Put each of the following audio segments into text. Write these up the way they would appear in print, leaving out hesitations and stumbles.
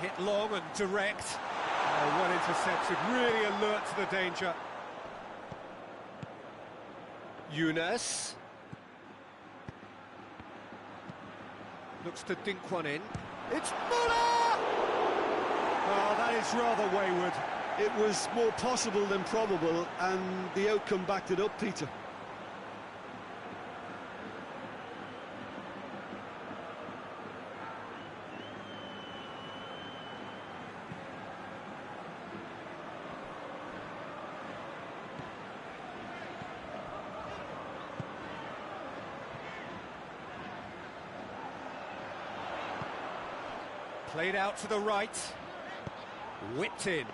Hit long and direct. Oh, well intercepted, really alert to the danger. Younes. Looks to dink one in. It's Muller! Oh, that is rather wayward. It was more possible than probable, and the outcome backed it up, Peter. Played out to the right. Whipped in.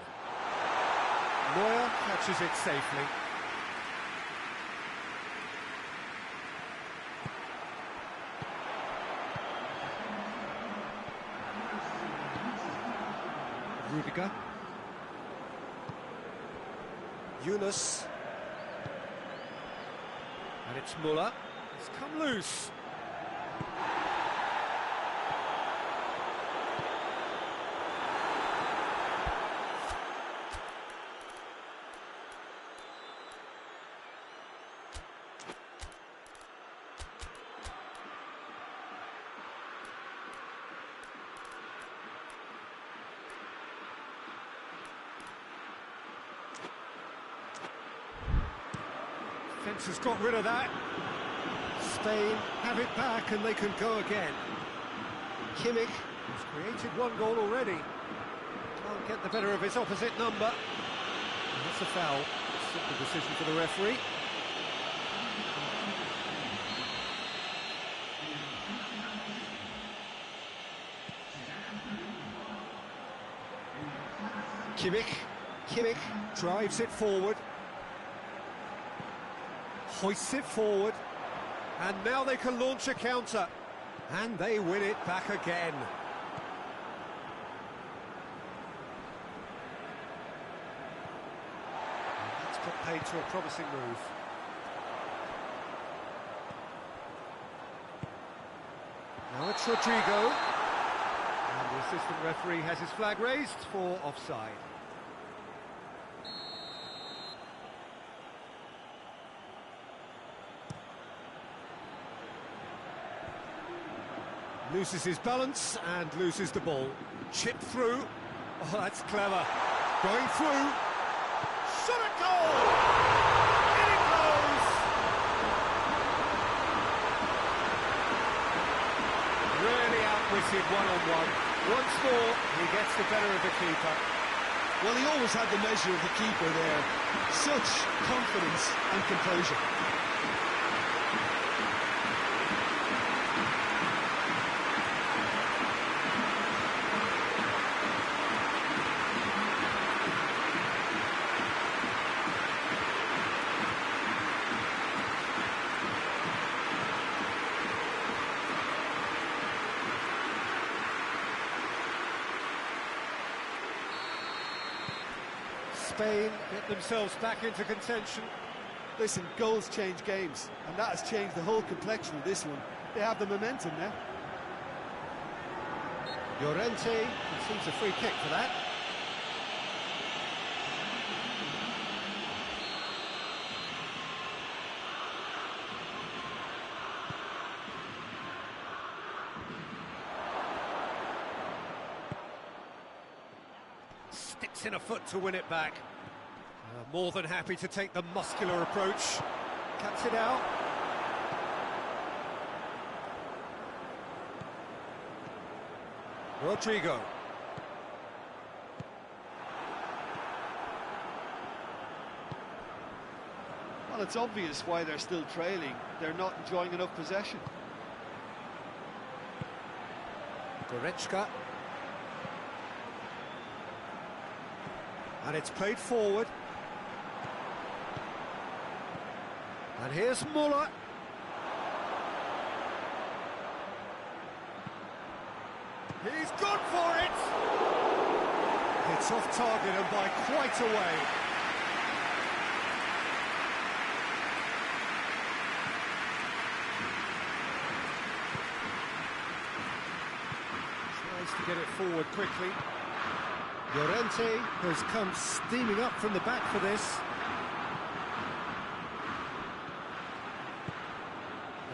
Neuer catches it safely. Rudiger. Younes. And it's Muller. It's come loose. Defence has got rid of that. Spain have it back and they can go again. Kimmich has created one goal already. Can't get the better of his opposite number. And that's a foul. Simple decision for the referee. Kimmich drives it forward. Hoists it forward, and now they can launch a counter, and they win it back again. And that's got paid to a promising move. Now it's Rodrigo, and the assistant referee has his flag raised for offside. Loses his balance and loses the ball. Chipped through. Oh, that's clever. Going through. Shot at goal! In it goes! Really outwitted one-on-one. Once more, he gets the better of the keeper. Well, he always had the measure of the keeper there. Such confidence and composure. Spain get themselves back into contention. Listen, goals change games, and that has changed the whole complexion of this one. They have the momentum now. Llorente conceives a free kick for that. Sticks in a foot to win it back. More than happy to take the muscular approach. Cuts it out. Rodrigo. Well, it's obvious why they're still trailing. They're not enjoying enough possession. Goretzka. And it's played forward. And here's Muller. He's gone for it! It's off target and by quite a way. Tries to get it forward quickly. Llorente has come steaming up from the back for this.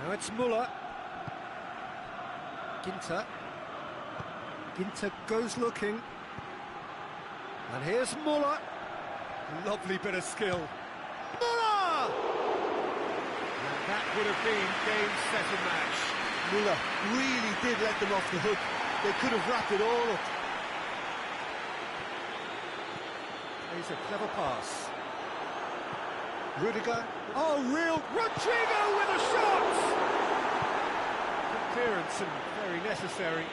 Now it's Muller. Ginter. Ginter goes looking. And here's Muller. Lovely bit of skill. Muller! And that would have been game, set and match. Muller really did let them off the hook. They could have wrapped it all up. He's a clever pass. Rudiger. Oh, real Rodrigo with a shot! Good clearance and very necessary.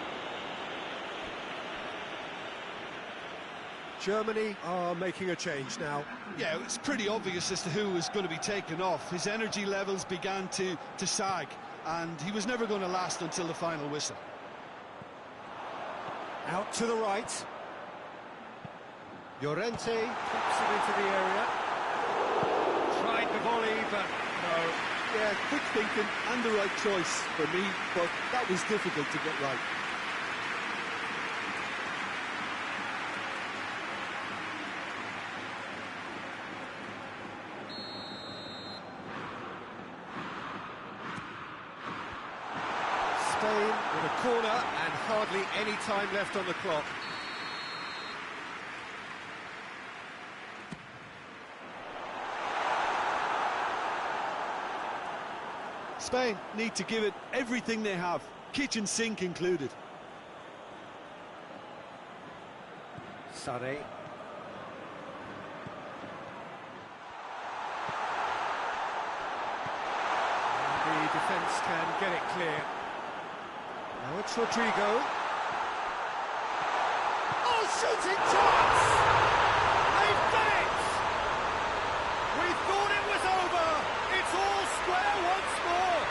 Germany are making a change now. Yeah, it's pretty obvious as to who was going to be taken off. His energy levels began to sag, and he was never going to last until the final whistle. Out to the right. Llorente pops it into the area. Tried the volley, but no. Yeah, quick thinking and the right choice for me, but that was difficult to get right. Spain with a corner and hardly any time left on the clock. Spain need to give it everything they have, kitchen sink included. Sane. The defence can get it clear. Now it's Rodrigo. Oh, shooting chance! They've done it! We thought it was over. It's all square once more.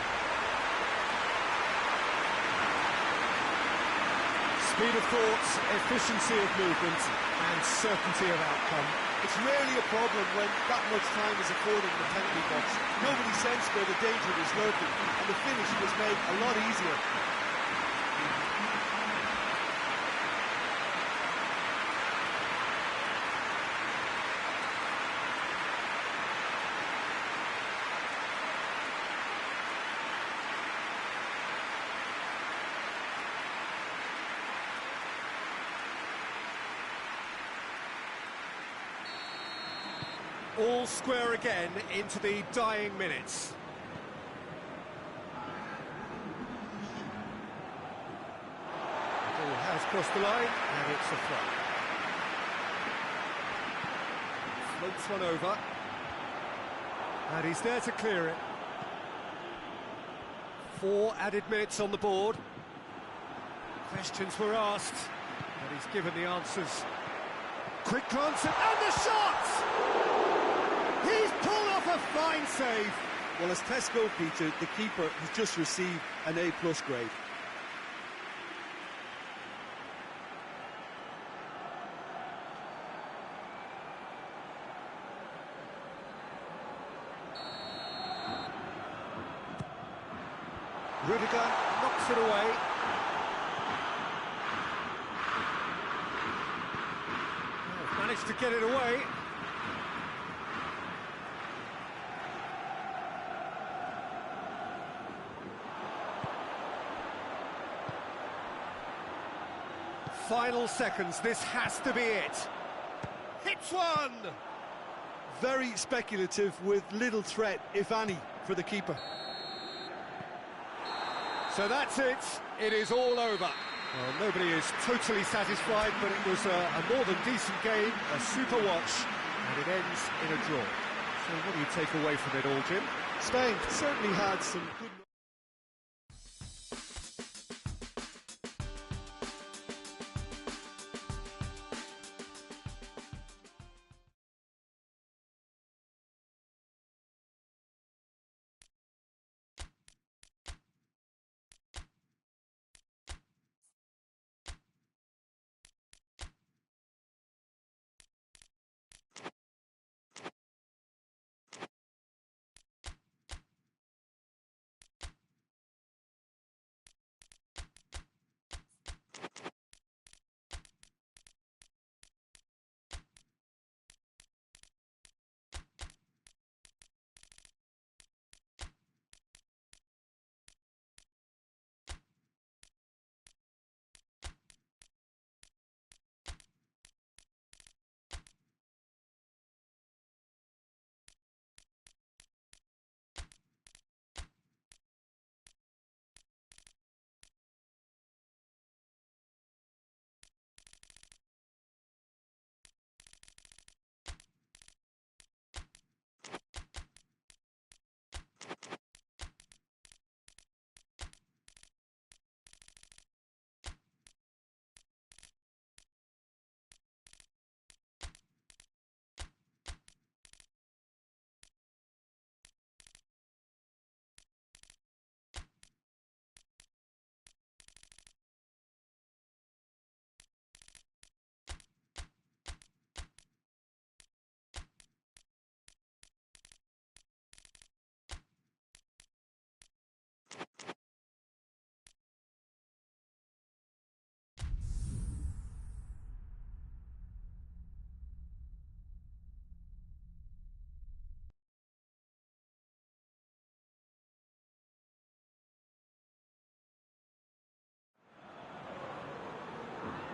Speed of thought, efficiency of movement, and certainty of outcome. It's rarely a problem when that much time is afforded in the penalty box. Nobody sensed where the danger was lurking, and the finish was made a lot easier. All square again into the dying minutes. Ball has crossed the line, and it's a throw. Floats one over. And he's there to clear it. 4 added minutes on the board. Questions were asked, but he's given the answers. Quick glance and the shot! He's pulled off a fine save. Well, as test goal feature, the keeper has just received an A+ grade. Rudiger knocks it away. Oh, managed to get it away. Final seconds, this has to be it. Hits one! Very speculative with little threat, if any, for the keeper. So that's it. It is all over. Well, nobody is totally satisfied, but it was a more than decent game, a super watch, and it ends in a draw. So what do you take away from it all, Jim? Spain certainly had some good...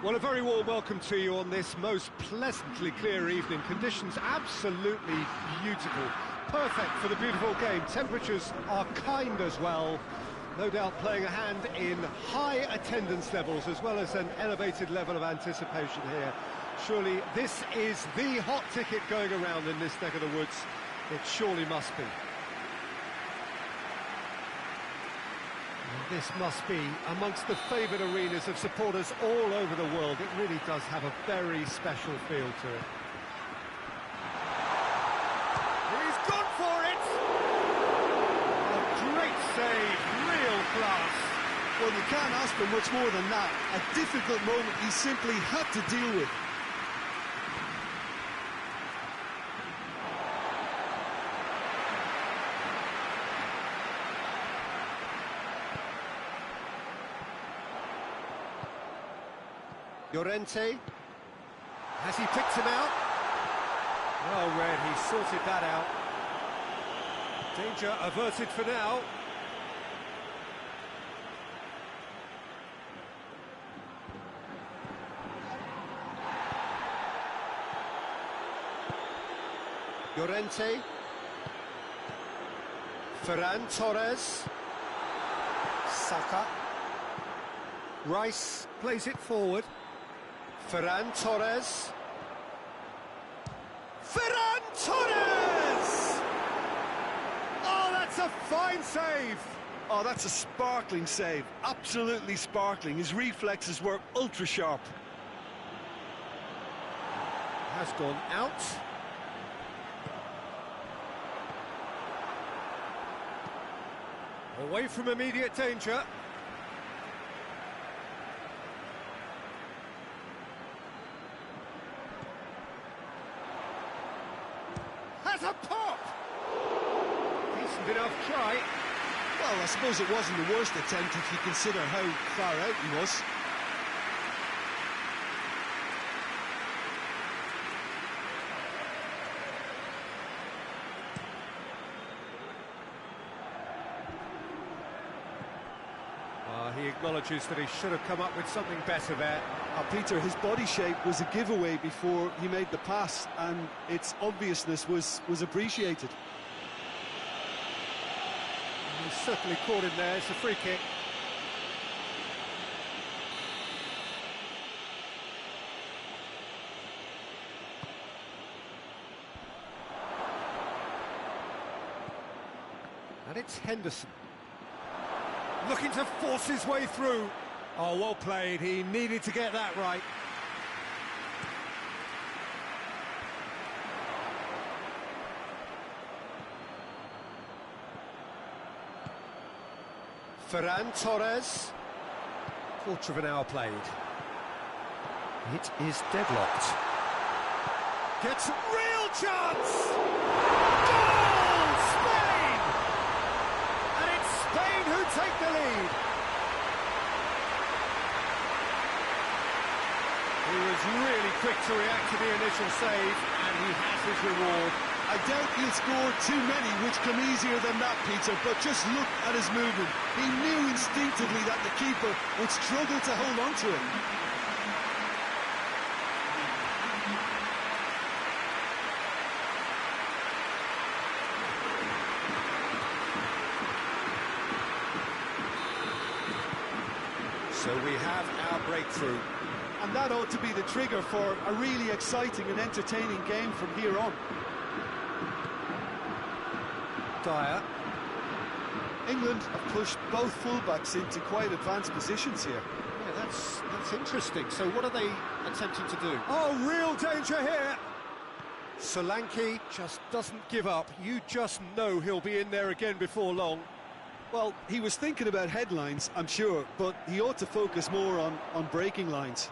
Well, a very warm welcome to you on this most pleasantly clear evening. Conditions absolutely beautiful. Perfect for the beautiful game. Temperatures are kind as well. No doubt playing a hand in high attendance levels as well as an elevated level of anticipation here. Surely this is the hot ticket going around in this neck of the woods. It surely must be. This must be amongst the favoured arenas of supporters all over the world. It really does have a very special feel to it. He's gone for it! A great save, real class. Well, you can't ask for much more than that. A difficult moment he simply had to deal with. Llorente, has he picked him out? Well read, he sorted that out. Danger averted for now. Llorente, Ferran Torres, Saka, Rice plays it forward. Ferran Torres. Ferran Torres! Oh, that's a fine save! Oh, that's a sparkling save. Absolutely sparkling. His reflexes were ultra-sharp. Has gone out. Away from immediate danger. Has a pop! Decent enough try. Well, I suppose it wasn't the worst attempt if you consider how far out he was. He acknowledges that he should have come up with something better there. Peter, his body shape was a giveaway before he made the pass, and its obviousness was appreciated. He's certainly caught him there. It's a free kick. And it's Henderson. Looking to force his way through. Oh, well played. He needed to get that right. Ferran Torres. Quarter of an hour played. It is deadlocked. Gets a real chance! Goal! Spain! And it's Spain who take the lead. He was really quick to react to the initial save, and he has his reward. I doubt he'll score too many which come easier than that, Peter, but just look at his movement. He knew instinctively that the keeper would struggle to hold on to it. So we have our breakthrough. And that ought to be the trigger for a really exciting and entertaining game from here on. Dyer. England have pushed both fullbacks into quite advanced positions here. Yeah, that's interesting. So what are they attempting to do? Oh, real danger here! Solanke just doesn't give up. You just know he'll be in there again before long. Well, he was thinking about headlines, I'm sure, but he ought to focus more on breaking lines.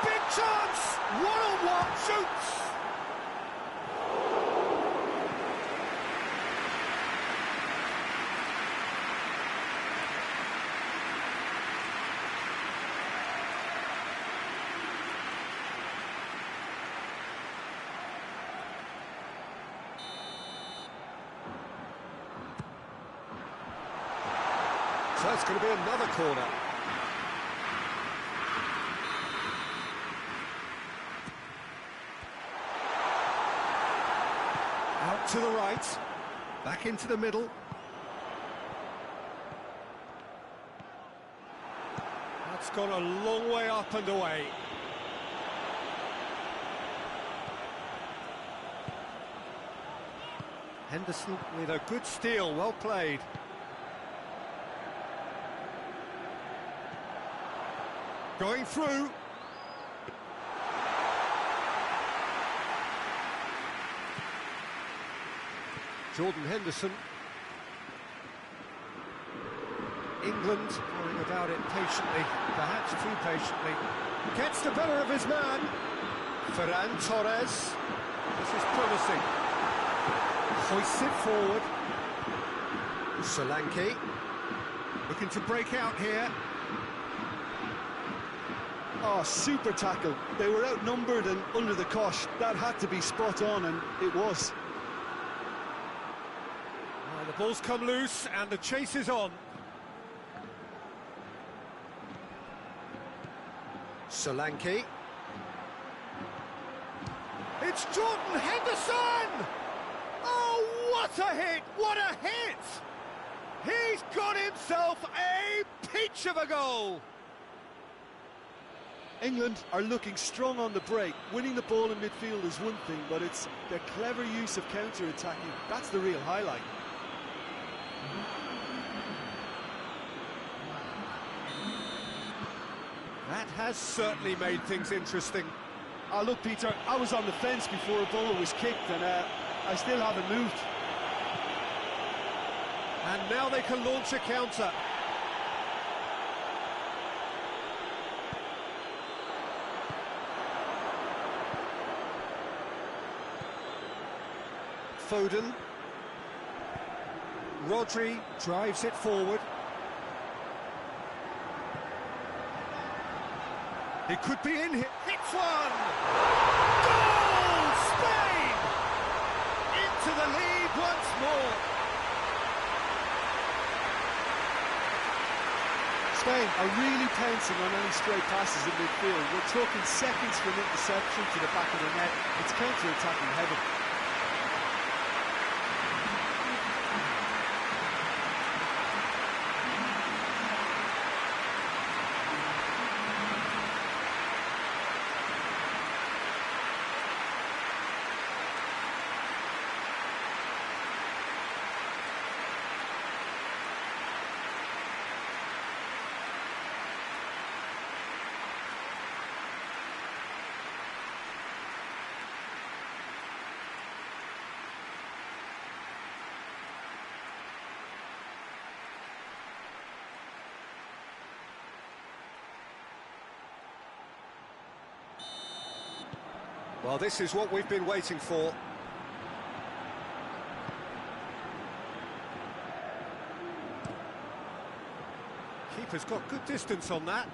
Big chance! One-on-one, shoots! So it's going to be another corner. to the right, back into the middle. That's gone a long way up and away. Henderson with a good steal, well played. Going through. Jordan Henderson. England going about it patiently, perhaps too patiently. Gets the better of his man. Ferran Torres. This is promising. Hoists it forward. Solanke. Looking to break out here. Oh, super tackle. They were outnumbered and under the cosh. That had to be spot on, and it was. Well, the ball's come loose and the chase is on. Solanke. It's Jordan Henderson! Oh, what a hit! What a hit! He's got himself a peach of a goal! England are looking strong on the break. Winning the ball in midfield is one thing, but it's their clever use of counter-attacking. That's the real highlight. That has certainly made things interesting. Oh, look, Peter, I was on the fence before a ball was kicked, and I still haven't moved. And now they can launch a counter. Foden. Rodri drives it forward. It could be in here. Hits one! Goal! Spain! Into the lead once more. Spain are really pouncing on any stray passes in midfield. We're talking seconds from interception to the back of the net. It's counter-attacking heaven. Well, this is what we've been waiting for. Keeper's got good distance on that.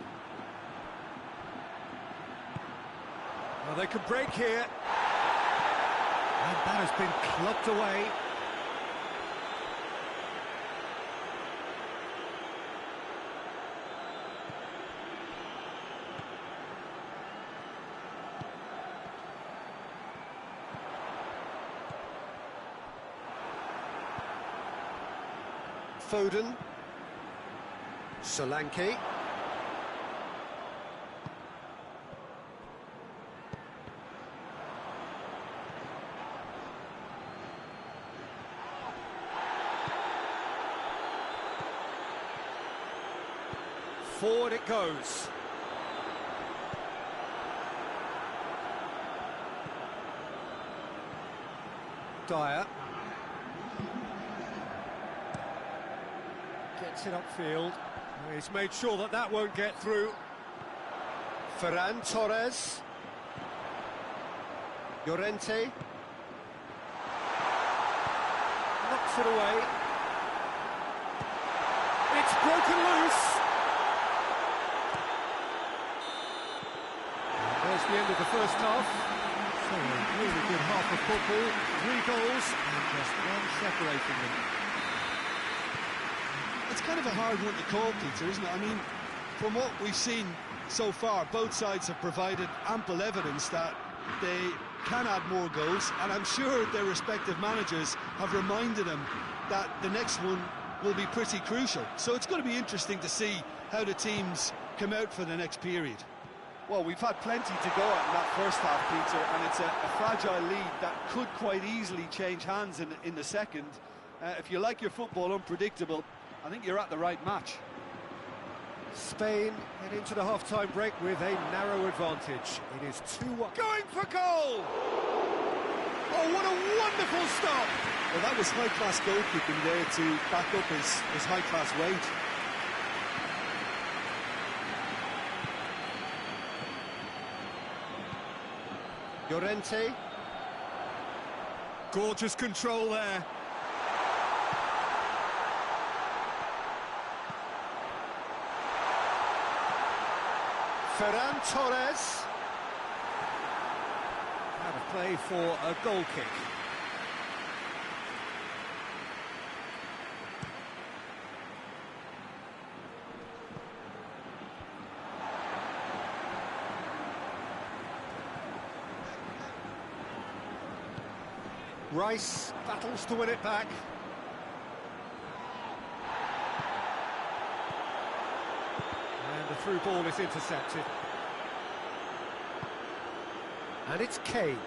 Well, they can break here. And that has been clubbed away. Foden. Solanke. Forward it goes. Dyer. Gets it upfield. He's made sure that that won't get through. Ferran Torres. Llorente. Knocks it away. It's broken loose. And there's the end of the first half. So a really good half of football. 3 goals and just one separating them. It's kind of a hard one to call, Peter, isn't it? I mean, from what we've seen so far, both sides have provided ample evidence that they can add more goals, and I'm sure their respective managers have reminded them that the next one will be pretty crucial. So it's going to be interesting to see how the teams come out for the next period. Well, we've had plenty to go at in that first half, Peter, and it's a fragile lead that could quite easily change hands in the second. If you like your football unpredictable, I think you're at the right match. Spain head into the half-time break with a narrow advantage. It is 2-1. Going for goal! Oh, what a wonderful stop! Well, that was high-class goalkeeping there to back up his high-class weight. Llorente. Gorgeous control there. Ferran Torres. Out of play for a goal kick. Rice battles to win it back. And the through ball is intercepted. And it's Kane.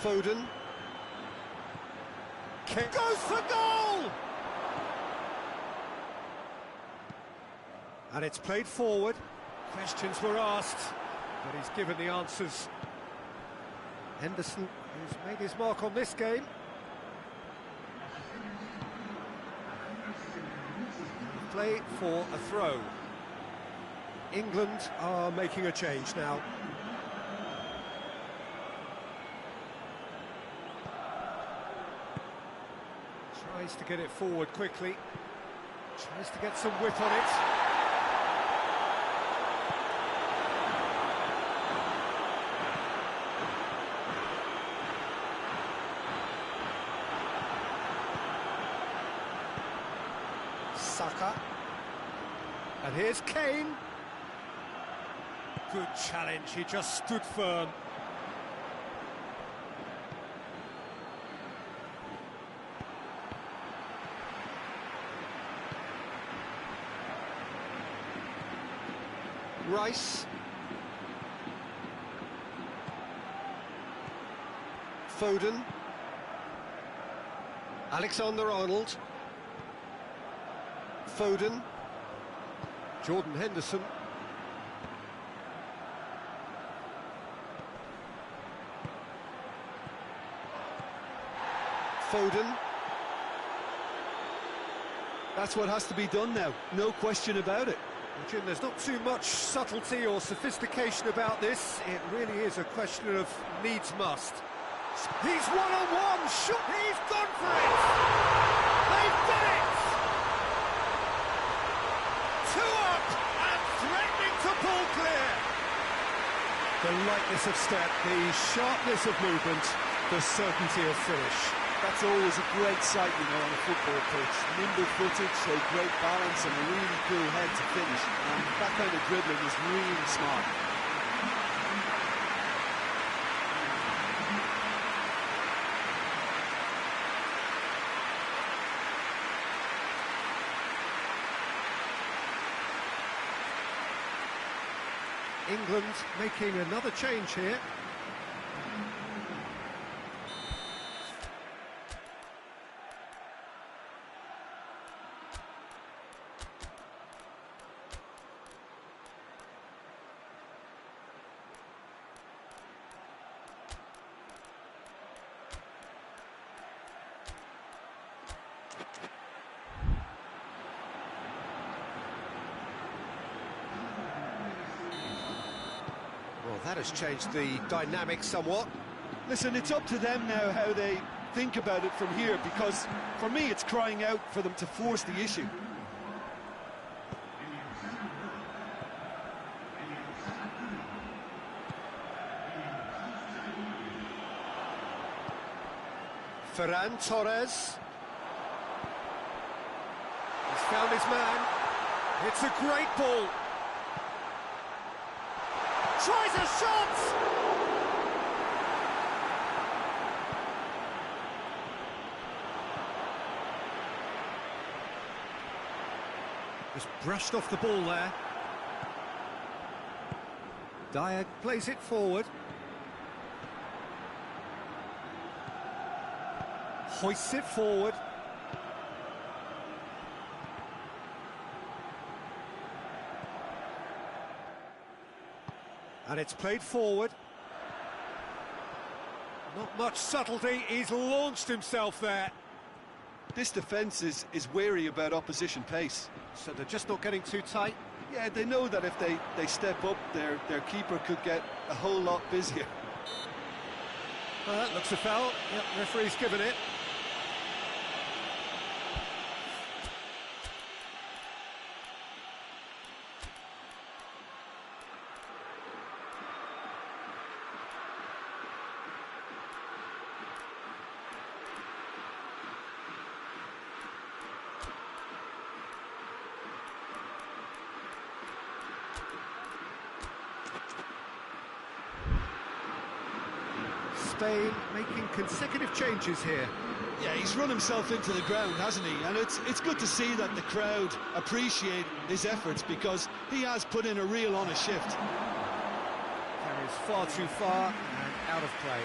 Foden. Kane goes for goal! And it's played forward. Questions were asked, but he's given the answers. Henderson has made his mark on this game. Play for a throw. England are making a change now. Tries to get it forward quickly. Tries to get some whip on it. Saka. And here's Kane. Good challenge, he just stood firm. Rice. Foden. Alexander-Arnold. Foden. Jordan Henderson. Foden. That's what has to be done now, no question about it. Well, Jim, there's not too much subtlety or sophistication about this. It really is a question of needs must. He's one-on-one, shot, he's gone for it! They've done it! 2 up and threatening to pull clear. The lightness of step, the sharpness of movement, the certainty of finish. That's always a great sight, you know, on a football pitch. Nimble footage, showed great balance and a really cool head to finish. And that kind of dribbling is really smart. England making another change here. Well, that has changed the dynamic somewhat. Listen, it's up to them now how they think about it from here, because for me it's crying out for them to force the issue. Ferran Torres. He's found his man. It's a great ball. tries a shot! Just brushed off the ball there. Dyer plays it forward. Hoists it forward. And it's played forward. Not much subtlety, he's launched himself there. This defence is wary about opposition pace. So they're just not getting too tight. Yeah, they know that if they step up, their keeper could get a whole lot busier. Well, that looks a foul. Yep, referee's given it. Spain making consecutive changes here. Yeah, he's run himself into the ground, hasn't he? And it's good to see that the crowd appreciate his efforts, because he has put in a real honest shift. Carries far too far and out of play.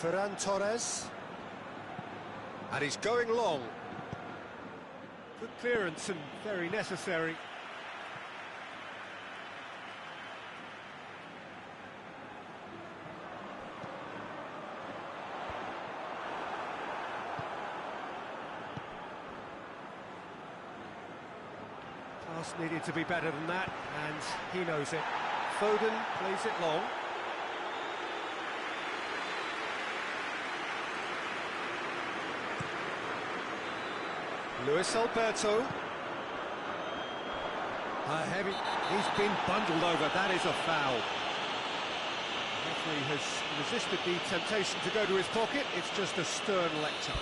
Ferran Torres. And he's going long. Good clearance and very necessary. Pass needed to be better than that, and he knows it. Foden plays it long. Luis Alberto. Heavy. He's been bundled over. That is a foul. The referee has resisted the temptation to go to his pocket. It's just a stern lecture.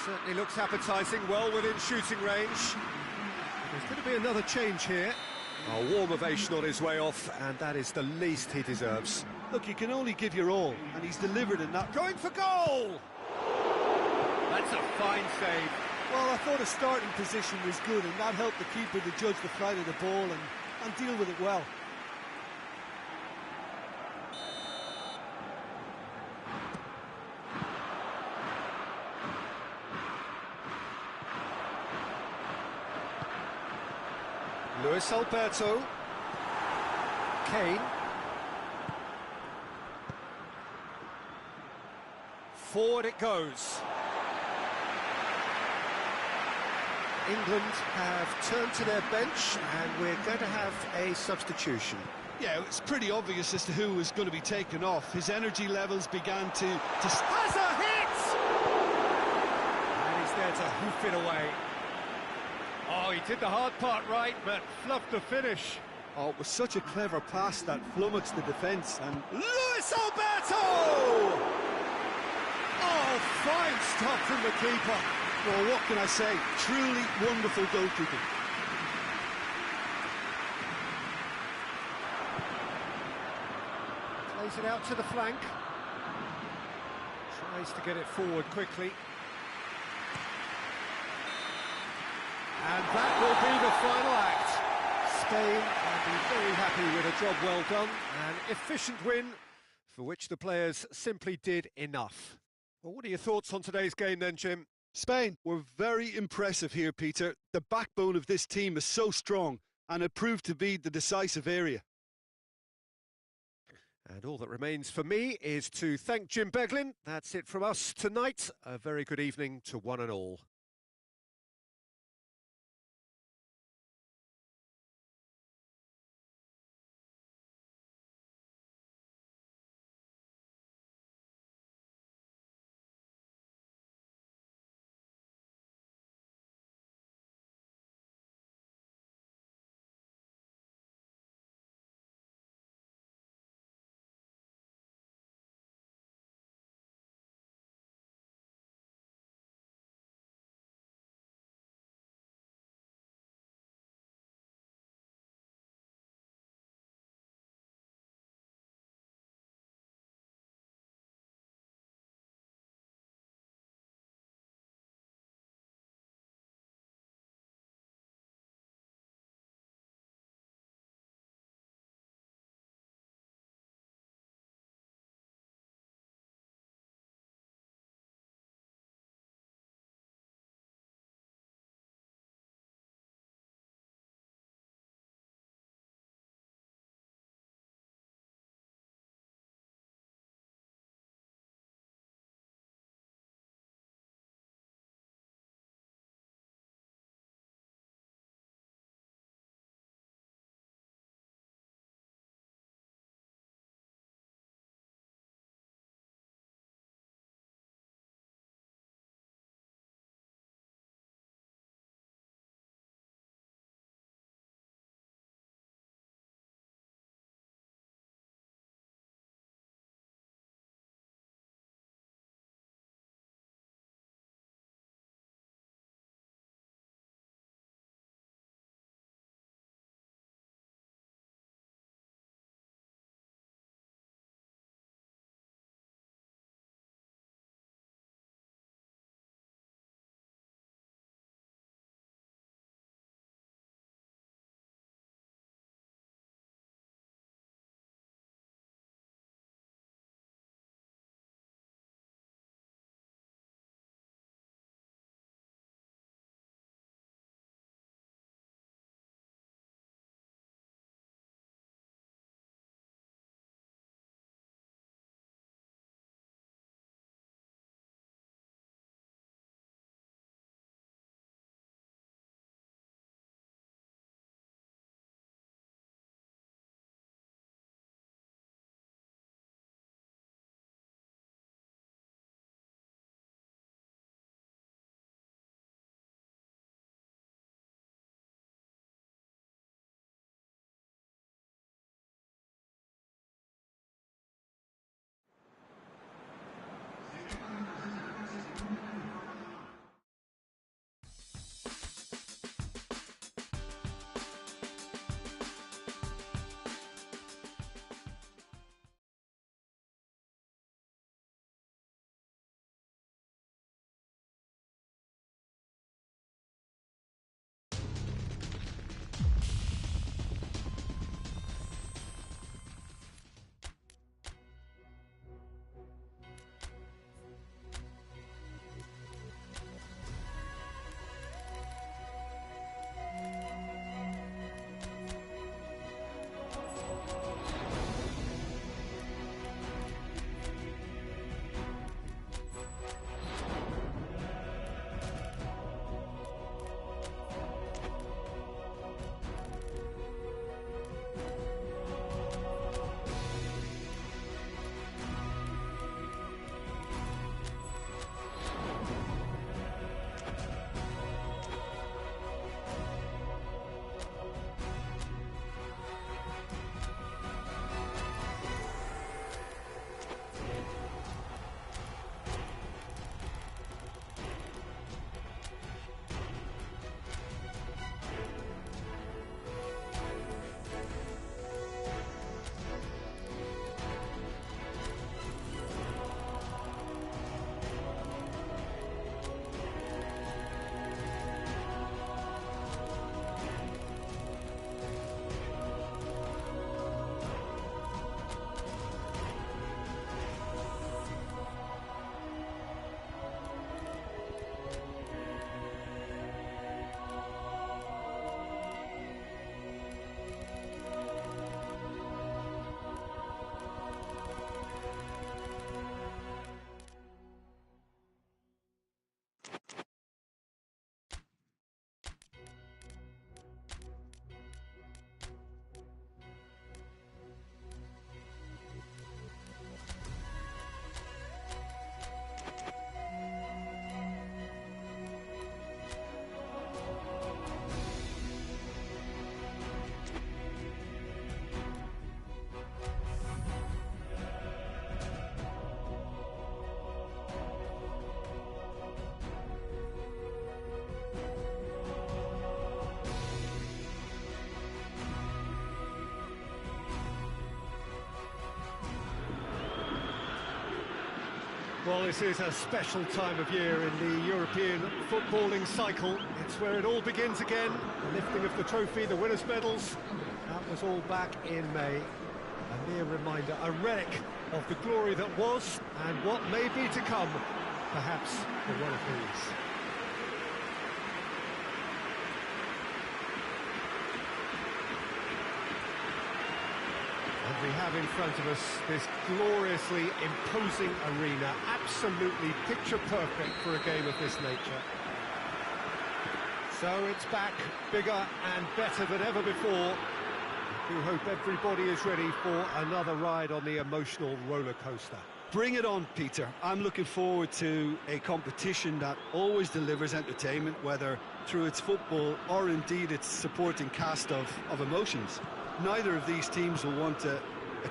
Certainly looks appetising, well within shooting range. There's going to be another change here. A warm ovation on his way off, and that is the least he deserves. Look, you can only give your all, and he's delivered in that. Going for goal! That's a fine save. Well, I thought his starting position was good, and that helped the keeper to judge the flight of the ball and deal with it well. Luis Alberto. Kane. Forward it goes. England have turned to their bench, and we're going to have a substitution. Yeah, it's pretty obvious as to who was going to be taken off. His energy levels began to... Has a hit! And he's there to hoof it away. Oh, he did the hard part right, but fluffed the finish. Oh, it was such a clever pass that flummoxed the defence, and... Luis Alberto! Oh, fine stop from the keeper. Well, what can I say? Truly wonderful goalkeeping. Plays it out to the flank. Tries to get it forward quickly. And that will be the final act. Spain will be very happy with a job well done. An efficient win for which the players simply did enough. Well, what are your thoughts on today's game then, Jim? Spain were very impressive here, Peter. The backbone of this team is so strong, and it proved to be the decisive area. And all that remains for me is to thank Jim Beglin. That's it from us tonight. A very good evening to one and all. Well, this is a special time of year in the European footballing cycle. It's where it all begins again. The lifting of the trophy, the winners' medals. That was all back in May. A mere reminder, a relic of the glory that was and what may be to come, perhaps for one of these. And we have in front of us this gloriously imposing arena, absolutely picture perfect for a game of this nature. So it's back, bigger and better than ever before. We hope everybody is ready for another ride on the emotional roller coaster. Bring it on, Peter. I'm looking forward to a competition that always delivers entertainment, whether through its football or indeed its supporting cast of emotions. Neither of these teams will want a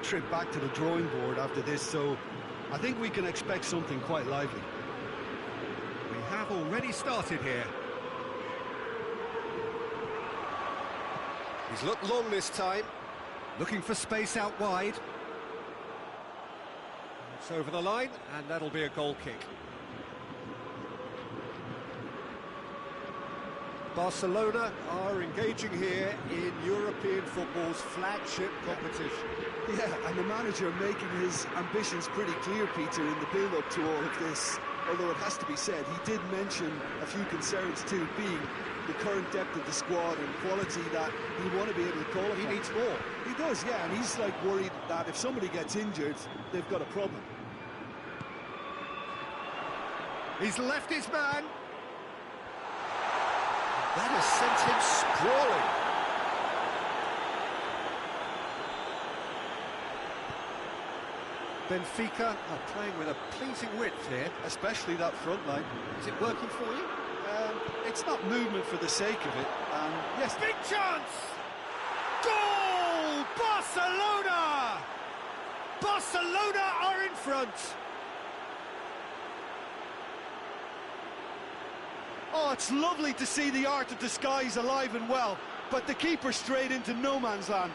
trip back to the drawing board after this, so I think we can expect something quite lively. We have already started here. He's looked long this time, looking for space out wide. It's over the line, and that'll be a goal kick. Barcelona are engaging here in European football's flagship competition. Yeah, and the manager making his ambitions pretty clear, Peter, in the build-up to all of this. Although it has to be said, he did mention a few concerns too, being the current depth of the squad and quality that he'll want to be able to call upon. He needs more. He does, yeah, and he's like worried that if somebody gets injured, they've got a problem. He's left his man. That has sent him sprawling. Benfica are playing with a pleasing width here. Especially that front line. Is it working for you? It's not movement for the sake of it. And yes, Big chance! Goal! Barcelona! Barcelona are in front. Oh, it's lovely to see the art of disguise alive and well, but the keeper straight into no man's land.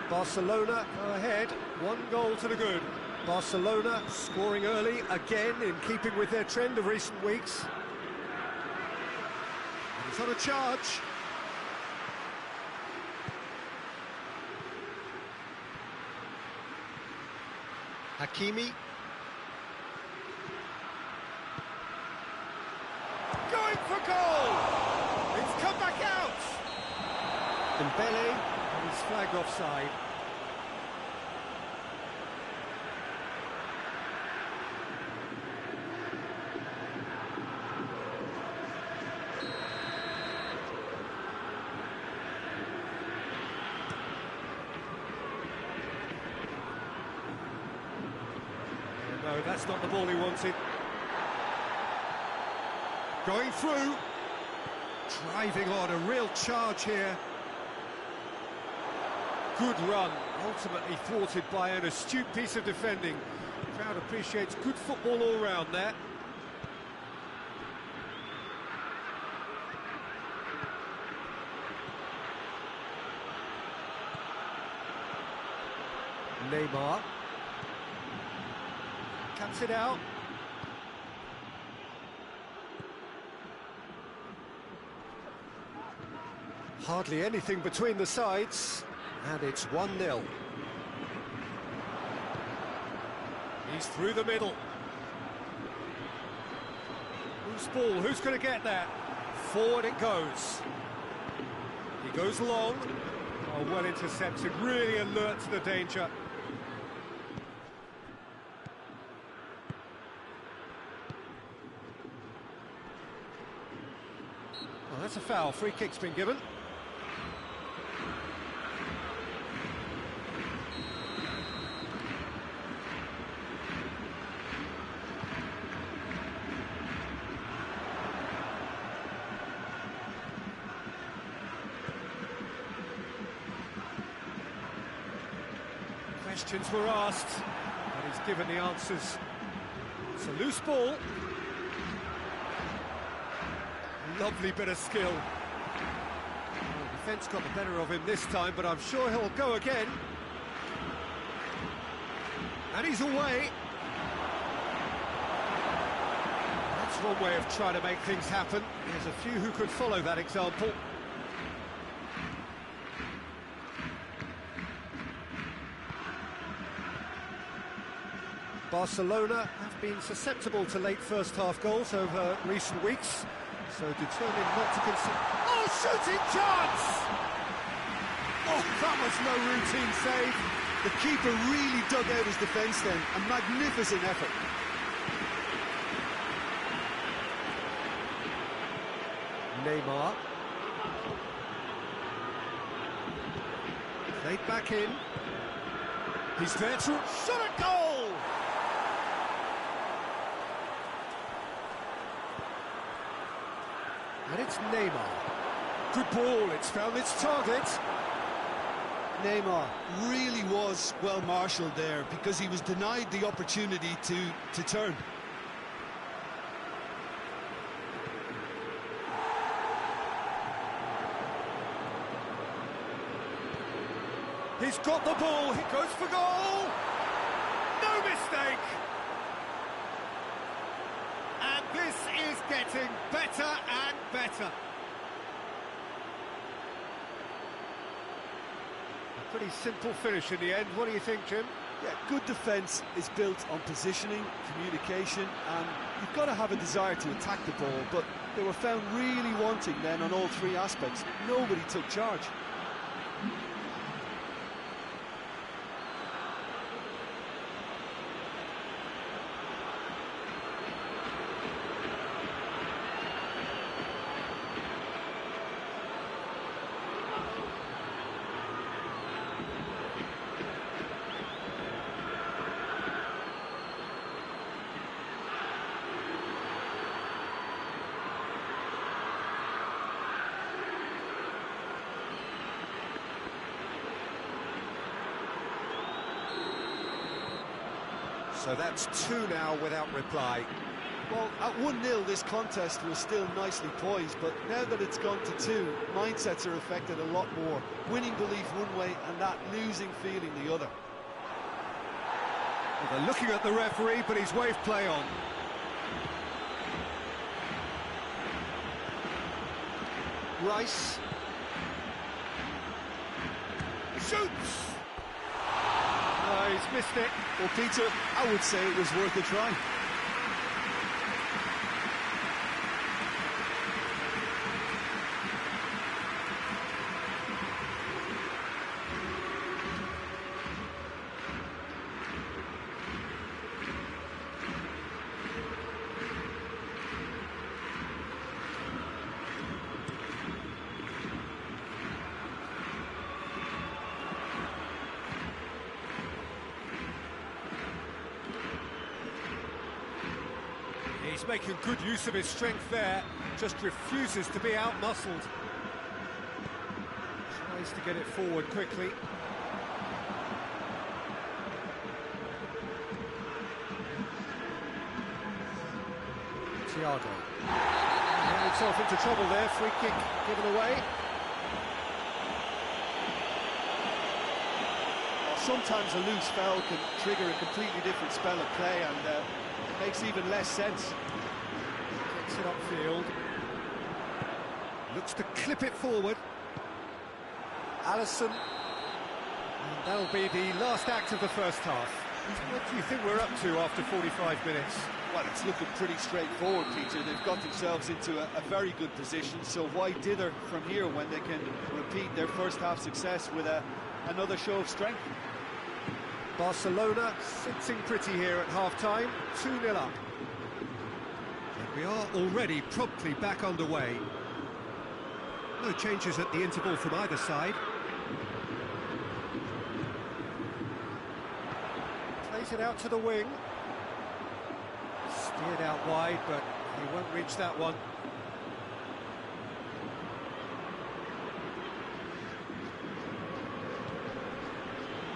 Barcelona go ahead, 1 goal to the good. Barcelona scoring early again in keeping with their trend of recent weeks. And it's on a charge. Hakimi. Going for goal! It's come back out! Dembele, and he's flagged offside. No, that's not the ball he wanted. Going through. Driving on, a real charge here. Good run, ultimately thwarted by an astute piece of defending. The crowd appreciates good football all round there. Neymar. Cuts it out. Hardly anything between the sides, and it's 1-0. He's through the middle. Who's ball? Who's going to get that? Forward it goes. He goes long. Oh, well intercepted, really alert to the danger. Well, that's a foul. Free kick's been given. Questions were asked, and he's given the answers. It's a loose ball. Lovely bit of skill. Well, defence got the better of him this time, but I'm sure he'll go again. And he's away. That's one way of trying to make things happen. There's a few who could follow that example. Barcelona have been susceptible to late first-half goals over recent weeks, so determined not to concede. Oh, shooting chance! Oh, that was no routine save. The keeper really dug out his defence then. A magnificent effort. Neymar. Played back in. He's there to shot a goal! And it's Neymar. Good ball, it's found its target. Neymar really was well marshalled there because he was denied the opportunity to turn. He's got the ball, he goes for goal! No mistake! And this is getting better and better. A pretty simple finish in the end. What do you think, Jim? Yeah, good defence is built on positioning, communication, and you've got to have a desire to attack the ball, but they were found really wanting then on all three aspects. Nobody took charge. So that's two now without reply. Well, at 1-0 this contest was still nicely poised, but now that it's gone to two, mindsets are affected a lot more. Winning belief one way and that losing feeling the other. Well, they're looking at the referee, but he's waved play on. Rice. Shoots! He's missed it. Well, Peter, I would say it was worth a try. He's making good use of his strength there, just refuses to be out-muscled. Tries to get it forward quickly. Thiago. Got himself into trouble there, free kick given away. Sometimes a loose foul can trigger a completely different spell of play, and it makes even less sense. Kicks it upfield. Looks to clip it forward. Alisson. And that'll be the last act of the first half. What do you think we're up to after 45 minutes? Well, it's looking pretty straightforward, Peter. They've got themselves into a very good position, so why dither from here when they can repeat their first half success with another show of strength? Barcelona sitting pretty here at half-time, 2-0 up. And we are already promptly back underway. No changes at the interval from either side. Plays it out to the wing. Steered out wide, but he won't reach that one.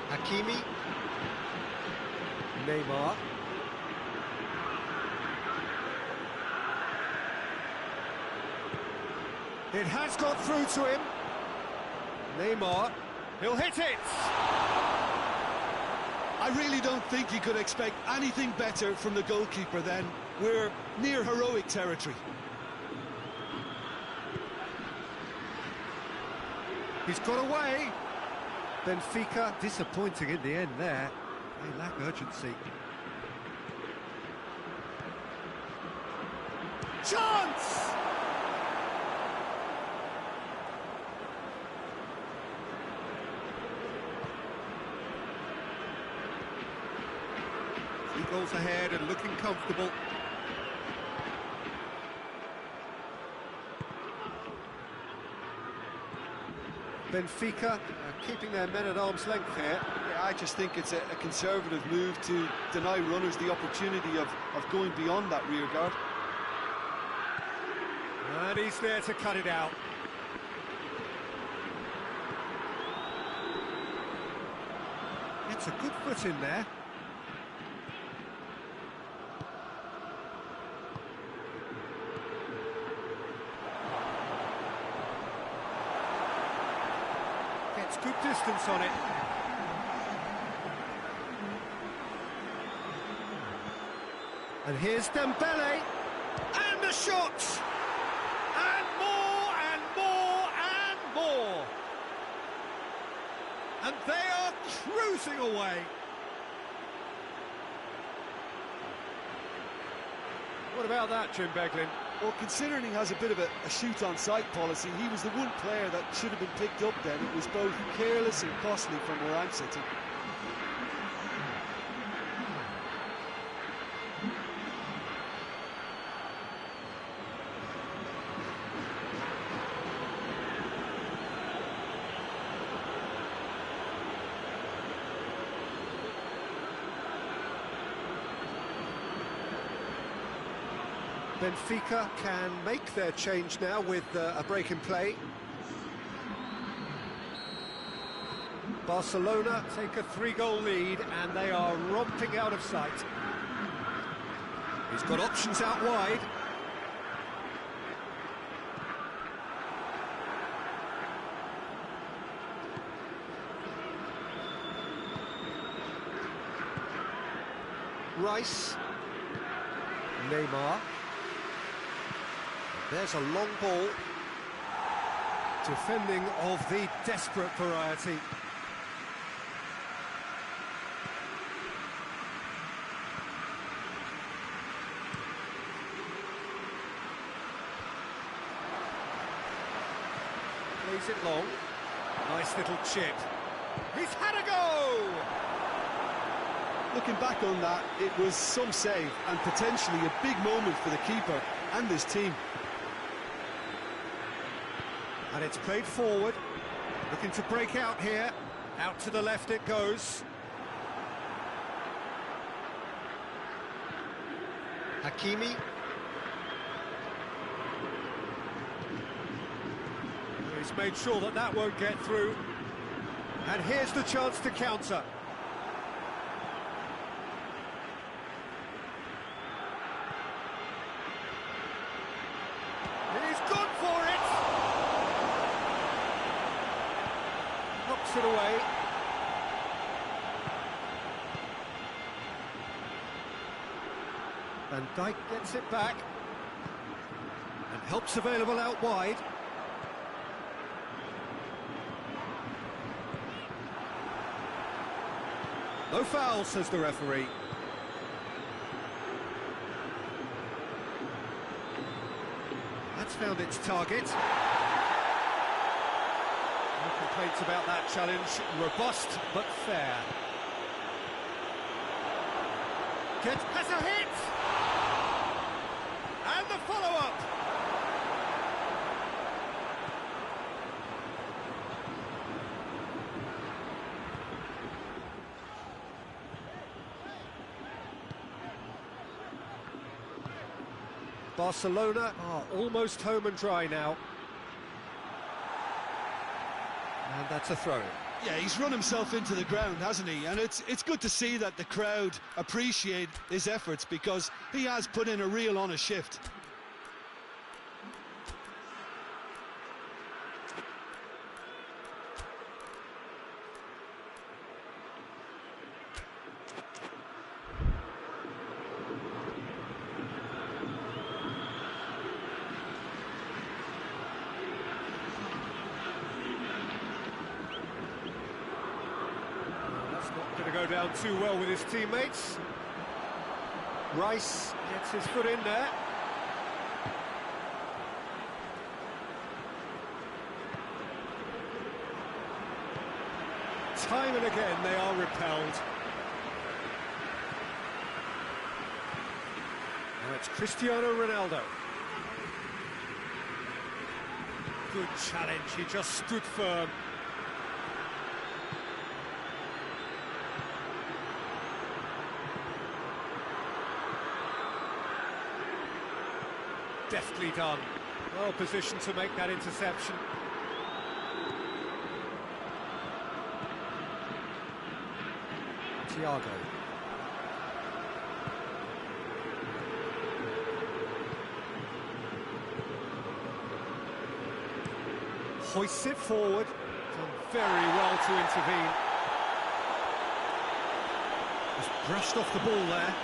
Hakimi. Neymar. It has got through to him. Neymar, he'll hit it! I really don't think you could expect anything better from the goalkeeper then. We're near heroic territory. He's got away. Benfica disappointing in the end there. They lack urgency. Chance! He goes ahead and looking comfortable. Benfica keeping their men at arm's length here. Yeah, I just think it's a conservative move to deny runners the opportunity of going beyond that rear guard. And he's there to cut it out. It's a good foot in there. Gets good distance on it. And here's Dembele. And the shot! And more, and more, and more! And they are cruising away. What about that, Jim Beglin? Well, considering he has a bit of a shoot-on-sight policy, he was the one player that should have been picked up then. It was both careless and costly from where I'm sitting. Benfica can make their change now with a break in play. Barcelona take a 3-goal lead and they are romping out of sight. He's got options out wide. Rice. Neymar. There's a long ball. Defending of the desperate variety. Plays it long. Nice little chip. He's had a go! Looking back on that, it was some save and potentially a big moment for the keeper and his team. And it's played forward, looking to break out here. Out to the left it goes. Hakimi. He's made sure that that won't get through. And here's the chance to counter. He's gone for it! Knocks it away. Van Dijk gets it back. And help's available out wide. No foul, says the referee. That's found its target. No complaints about that challenge. Robust, but fair. Has a hit! And the follow-up! Barcelona are almost home and dry now. And that's a throw. Yeah, he's run himself into the ground, hasn't he? And it's good to see that the crowd appreciate his efforts, because he has put in a real honest shift. Going to go down too well with his teammates. Rice gets his foot in there. Time and again they are repelled. Now it's Cristiano Ronaldo. Good challenge, he just stood firm. Deftly done. Well positioned to make that interception. Thiago. Hoists it forward. Done very well to intervene. Just brushed off the ball there.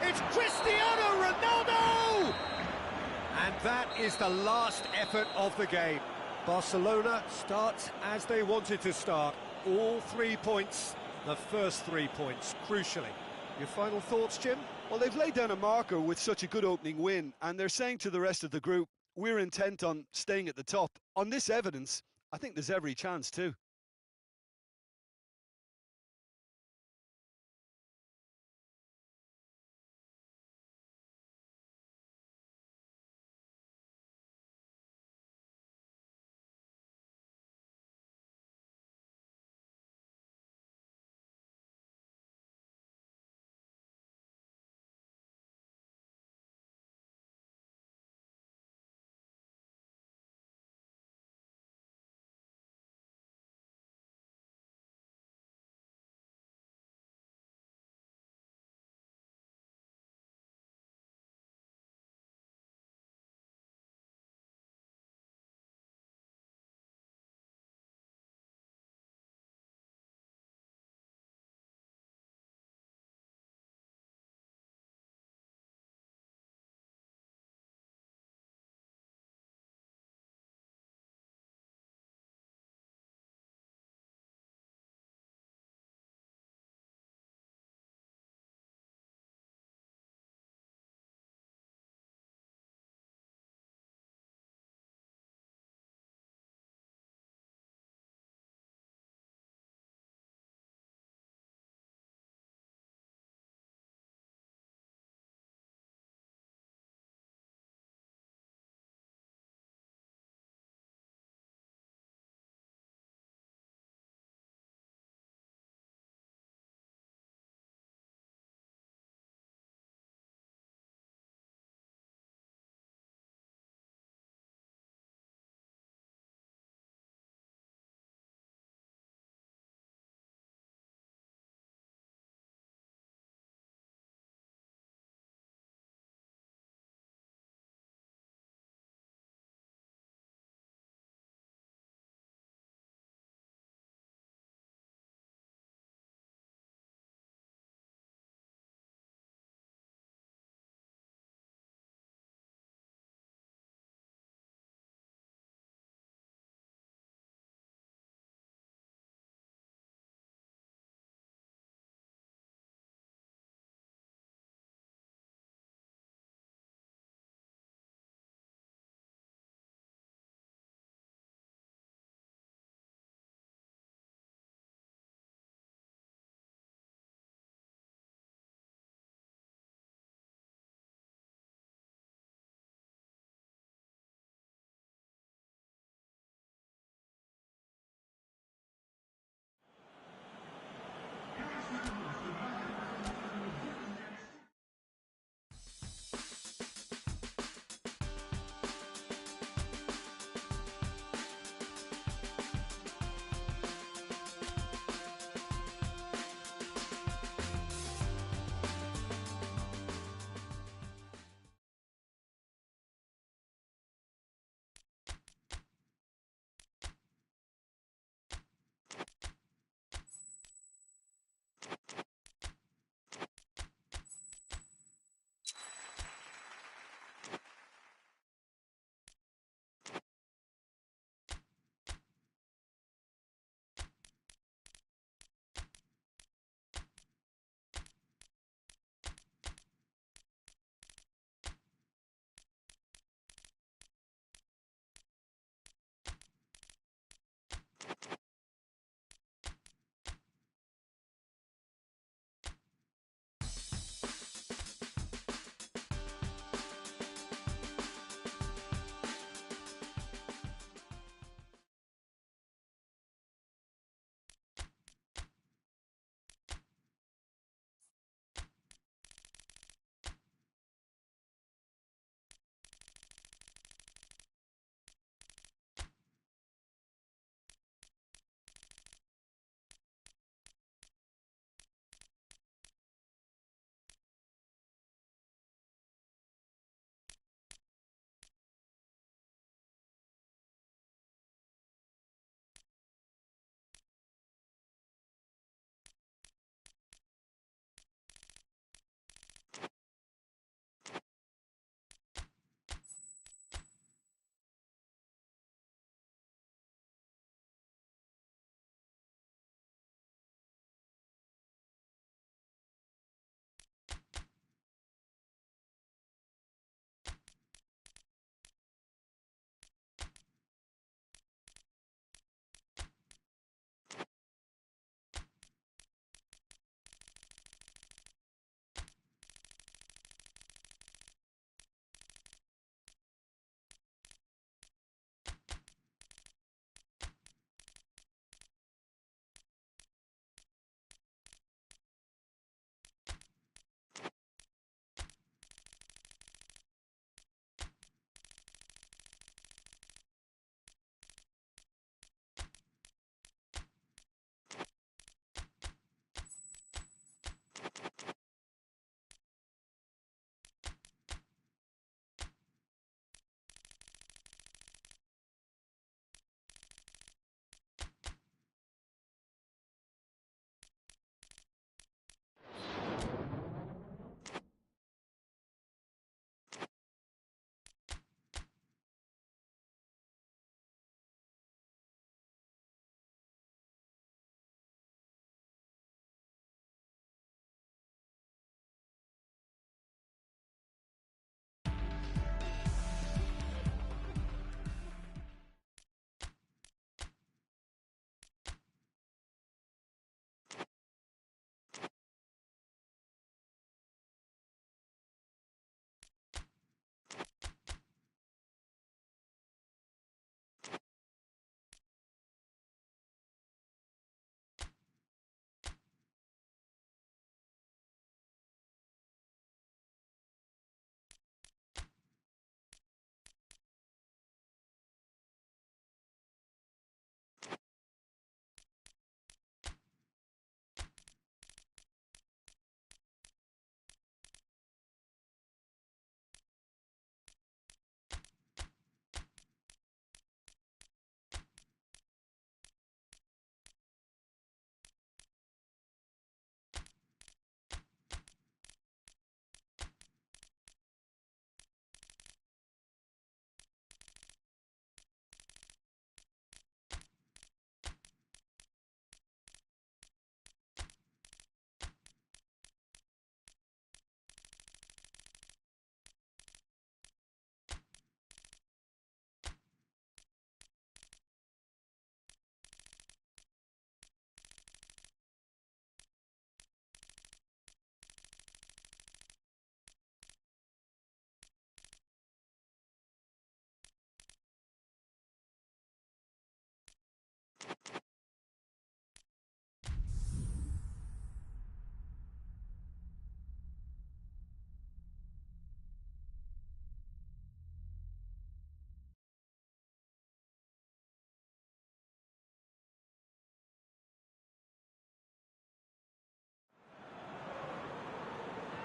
It's Cristiano Ronaldo! And that is the last effort of the game. Barcelona starts as they wanted to start. All 3 points, the first 3 points, crucially. Your final thoughts, Jim? Well, they've laid down a marker with such a good opening win, and they're saying to the rest of the group, we're intent on staying at the top. On this evidence, I think there's every chance too.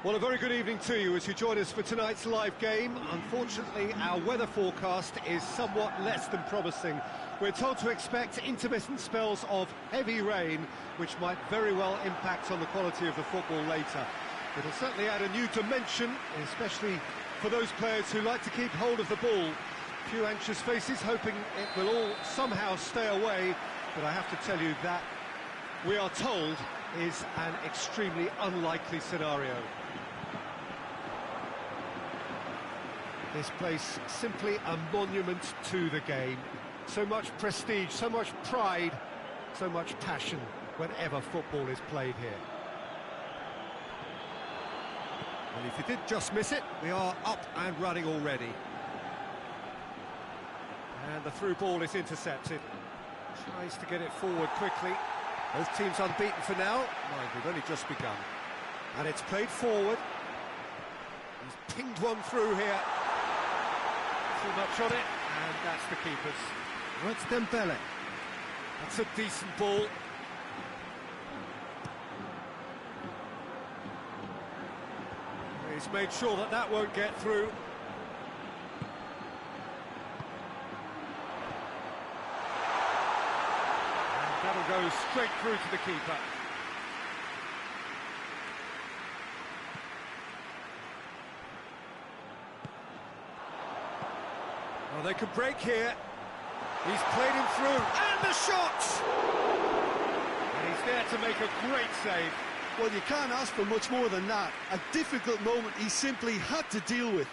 Well, a very good evening to you as you join us for tonight's live game. Unfortunately, our weather forecast is somewhat less than promising. We're told to expect intermittent spells of heavy rain, which might very well impact on the quality of the football later. It'll certainly add a new dimension, especially for those players who like to keep hold of the ball. A few anxious faces hoping it will all somehow stay away, but I have to tell you that we are told is an extremely unlikely scenario. This place simply a monument to the game. So much prestige, so much pride, so much passion whenever football is played here. And if you did just miss it, we are up and running already. And the through ball is intercepted. Tries to get it forward quickly. Both teams unbeaten for now. Mind, we've only just begun. And it's played forward. He's pinged one through here. Too much on it, and that's the keeper's. Well, it's Dembele. That's a decent ball. He's made sure that that won't get through. And that'll go straight through to the keeper. Well, they could break here. He's played him through, and the shot! And he's there to make a great save. Well, you can't ask for much more than that. A difficult moment he simply had to deal with.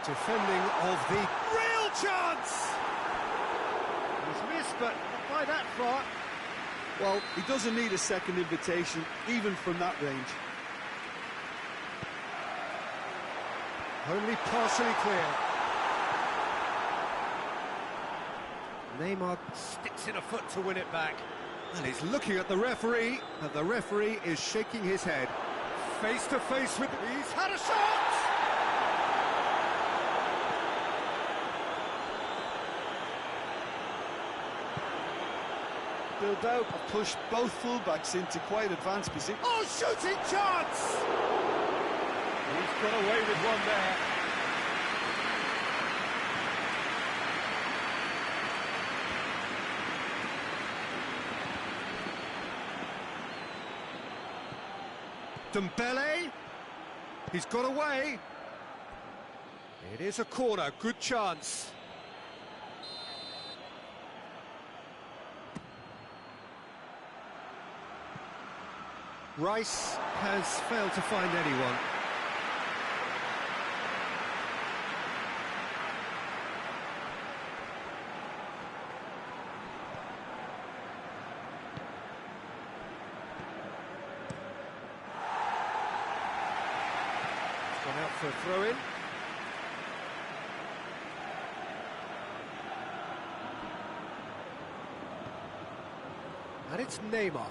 Defending of the real chance! He's missed, but not by that far. Well, he doesn't need a second invitation, even from that range. Only partially clear. Neymar sticks in a foot to win it back. And he's looking at the referee, but the referee is shaking his head. Face to face with... He's had a shot! Bilbao have pushed both fullbacks into quite advanced position. Oh, shooting chance! He's got away with one there. Dembele, he's got away. It is a corner, good chance. Rice has failed to find anyone. It's gone out for a throw-in. And it's Neymar.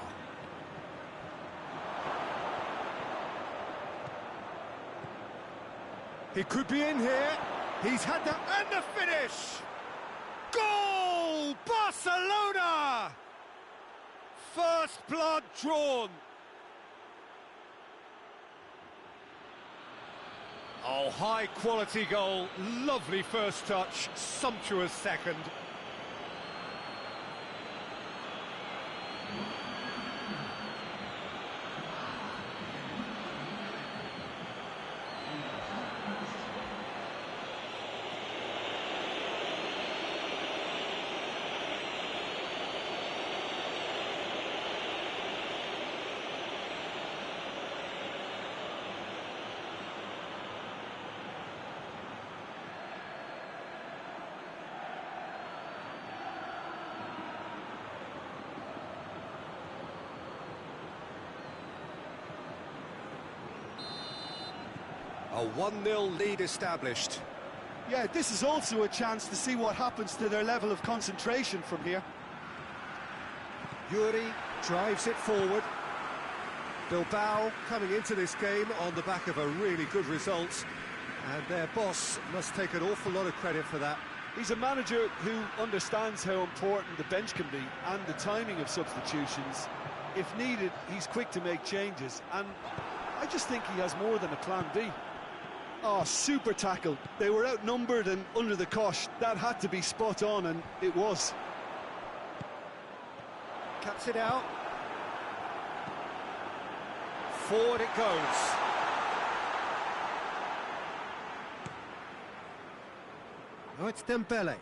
He could be in here. He's had the... And the finish! Goal! Barcelona! First blood drawn. Oh, high quality goal. Lovely first touch. Sumptuous second. A 1-0 lead established. Yeah, this is also a chance to see what happens to their level of concentration from here. Yuri drives it forward. Bilbao coming into this game on the back of a really good result. And their boss must take an awful lot of credit for that. He's a manager who understands how important the bench can be and the timing of substitutions. If needed, he's quick to make changes, and I just think he has more than a plan B. Oh, super tackle. They were outnumbered and under the cosh. That had to be spot on, and it was. Cuts it out. Forward it goes. Oh, it's Dembele.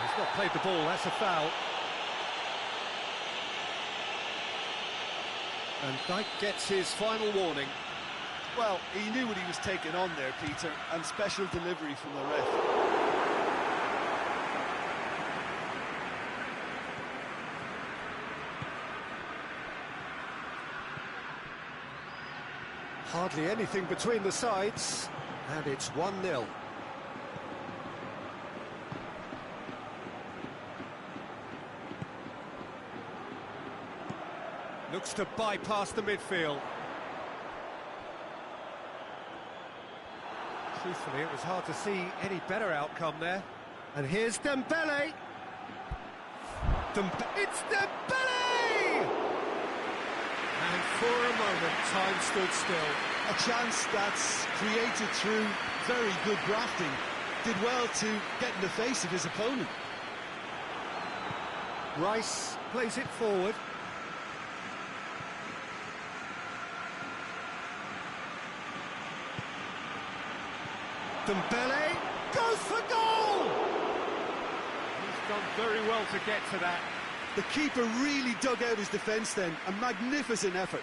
He's not played the ball, that's a foul. And Dijk gets his final warning. Well, he knew what he was taking on there, Peter, and special delivery from the ref. Hardly anything between the sides, and it's 1-0. Looks to bypass the midfield. Truthfully, it was hard to see any better outcome there. And here's Dembele. It's Dembele! And for a moment, time stood still. A chance that's created through very good grafting. Did well to get in the face of his opponent. Rice plays it forward. Dembele goes for goal! He's done very well to get to that. The keeper really dug out his defence then. A magnificent effort.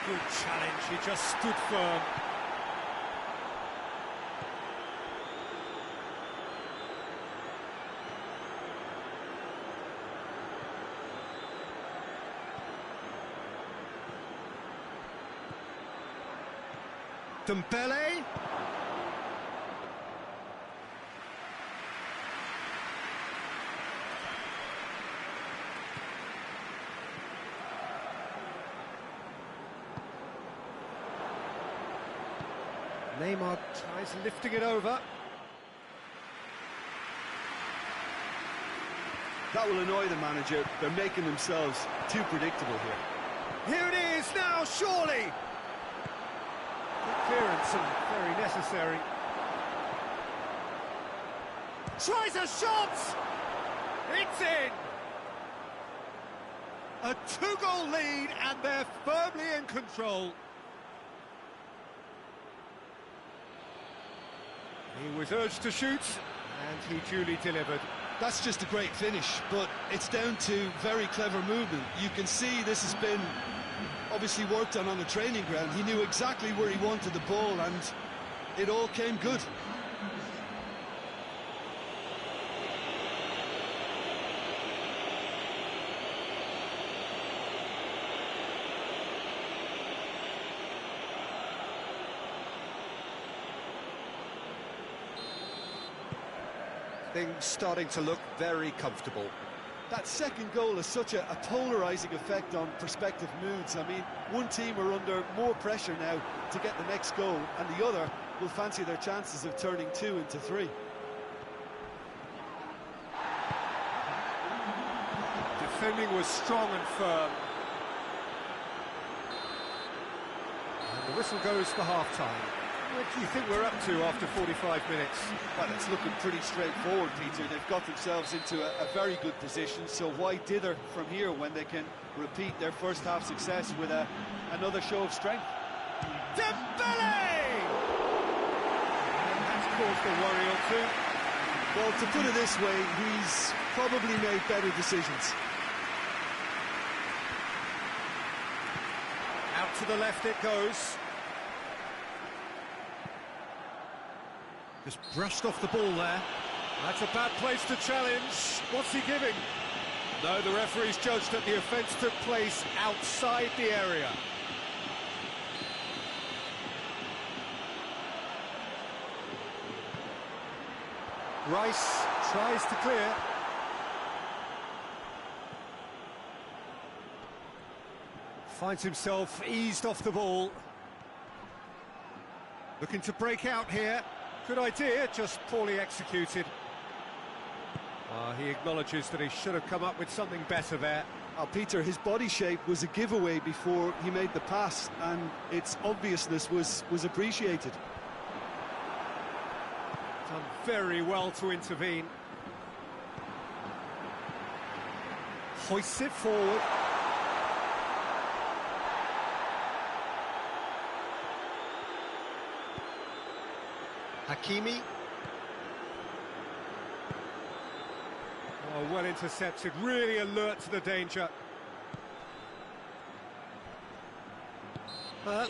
Good challenge, he just stood firm. Dembele. Neymar tries lifting it over. That will annoy the manager. They're making themselves too predictable here. Here it is now, surely! Good clearance and very necessary. Tries a shot! It's in! A two-goal lead and they're firmly in control. He was urged to shoot, and he duly delivered. That's just a great finish, but it's down to very clever movement. You can see this has been obviously worked on the training ground. He knew exactly where he wanted the ball, and it all came good. Things starting to look very comfortable. That second goal has such a polarising effect on prospective moods. I mean, one team are under more pressure now to get the next goal, and the other will fancy their chances of turning 2 into 3. Defending was strong and firm. And the whistle goes for half-time. What do you think we're up to after 45 minutes? Well, it's looking pretty straightforward, Peter. They've got themselves into a very good position, so why dither from here when they can repeat their first half success with another show of strength? Dembele! And that's caused a worry or two. Well, to put it this way, he's probably made better decisions. Out to the left it goes. Just brushed off the ball there. That's a bad place to challenge. What's he giving? No, the referee's judged that the offence took place outside the area. Rice tries to clear. Finds himself eased off the ball. Looking to break out here. Good idea, just poorly executed. He acknowledges that he should have come up with something better there. Peter, his body shape was a giveaway before he made the pass, and its obviousness was appreciated. Done very well to intervene. Hoists it forward. Hakimi. Oh, well intercepted, really alert to the danger.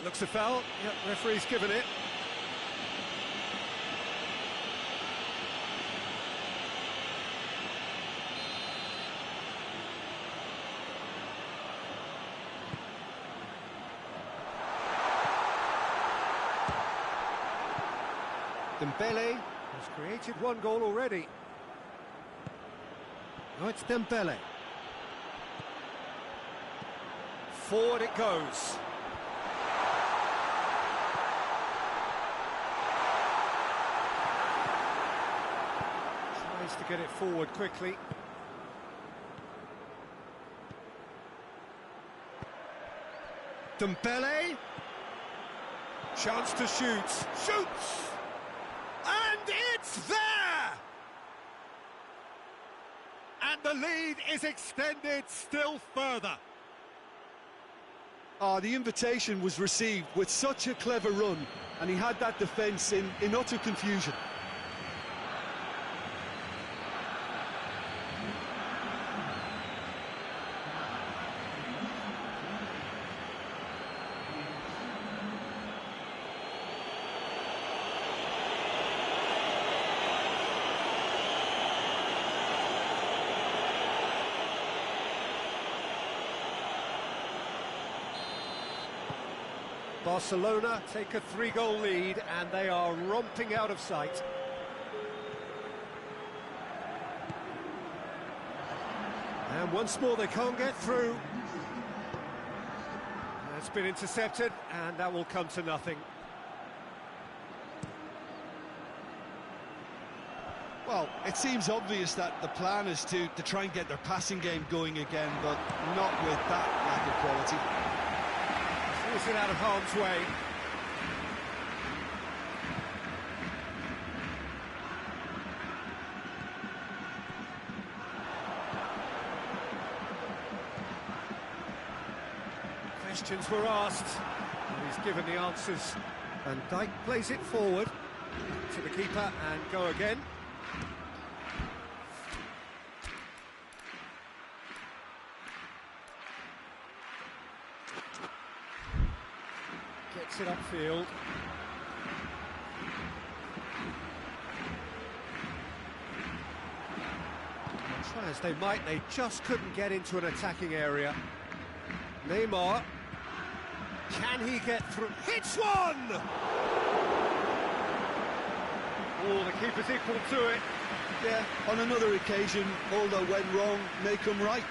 Looks a foul. Yep, referee's given it. Dembele has created one goal already. Now it's Dembele. Forward it goes. Tries to get it forward quickly. Dembele. Chance to shoot. Shoots! And it's there! And the lead is extended still further. The invitation was received with such a clever run, and he had that defence in utter confusion. Barcelona take a 3-goal lead and they are romping out of sight. And once more they can't get through. That's been intercepted and that will come to nothing. Well, it seems obvious that the plan is to try and get their passing game going again, but not with that lack of quality. Force it out of harm's way. Questions were asked, and he's given the answers. And Dijk plays it forward to the keeper and go again. Gets it upfield. Try as they might, they just couldn't get into an attacking area. Neymar, can he get through? Hits one! Oh, the keeper's equal to it. Yeah, on another occasion, all that went wrong may come right.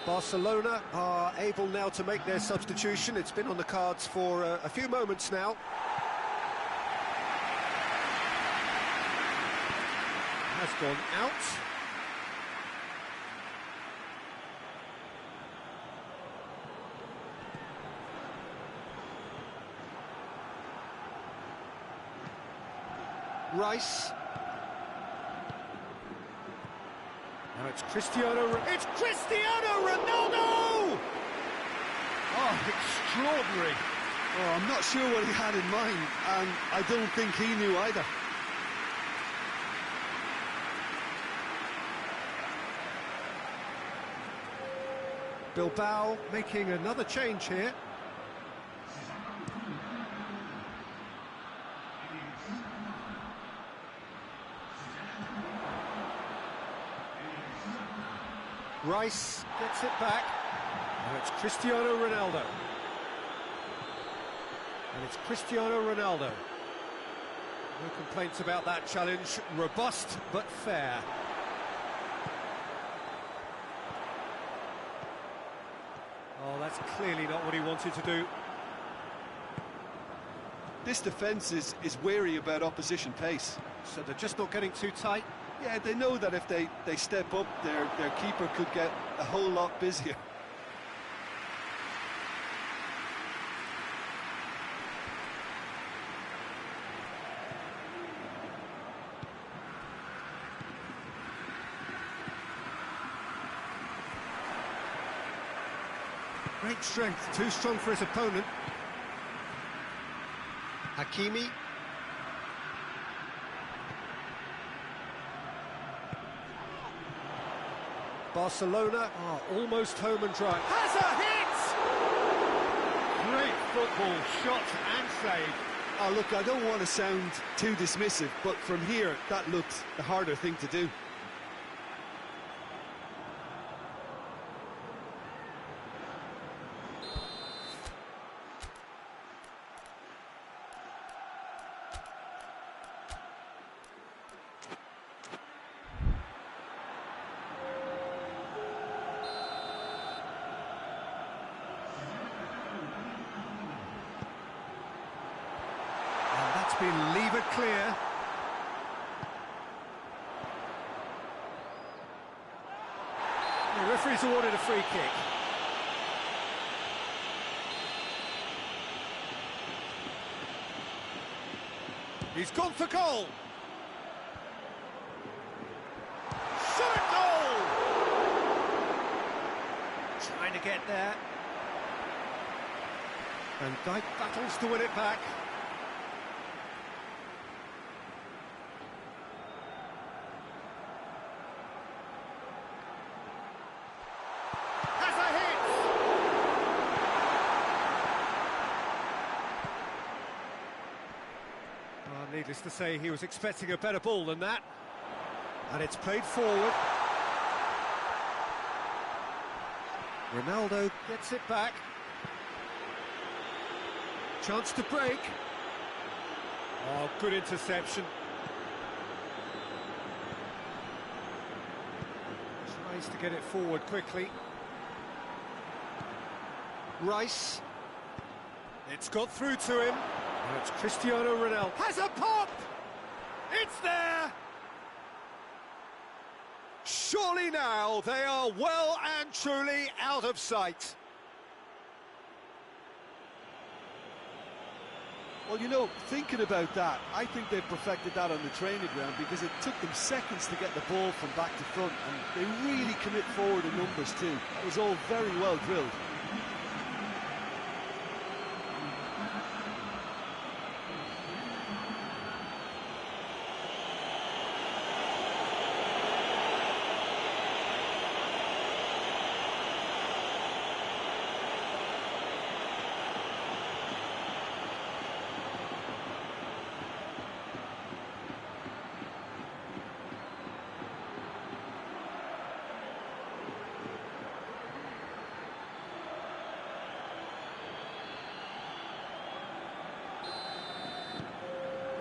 Barcelona are able now to make their substitution. It's been on the cards for a few moments now. Has gone out. Rice. Now it's It's Cristiano Ronaldo! Oh, extraordinary. Oh, I'm not sure what he had in mind, and I don't think he knew either. Bilbao making another change here. Rice gets it back. Now it's Cristiano Ronaldo. And it's Cristiano Ronaldo. No complaints about that challenge. Robust but fair. Oh, that's clearly not what he wanted to do. This defence is wary about opposition pace. So they're just not getting too tight. Yeah, they know that if they step up, their keeper could get a whole lot busier. Great strength, too strong for his opponent. Hakimi. Barcelona are almost home and dry. Has a hit! Great football, shot and save. Oh, look, I don't want to sound too dismissive, but from here, that looked the harder thing to do. Been levered clear. The referee's awarded a free kick. He's gone for goal. Shot at goal! Trying to get there. And Dijk battles to win it back. Needless to say, he was expecting a better ball than that. And it's played forward. Ronaldo gets it back. Chance to break. Oh, good interception. Tries to get it forward quickly. Rice. It's got through to him. Now it's Cristiano Ronaldo. Has a pop! It's there! Surely now they are well and truly out of sight. Well, you know, thinking about that, I think they perfected that on the training ground because it took them seconds to get the ball from back to front, and they really commit forward in numbers too. It was all very well drilled.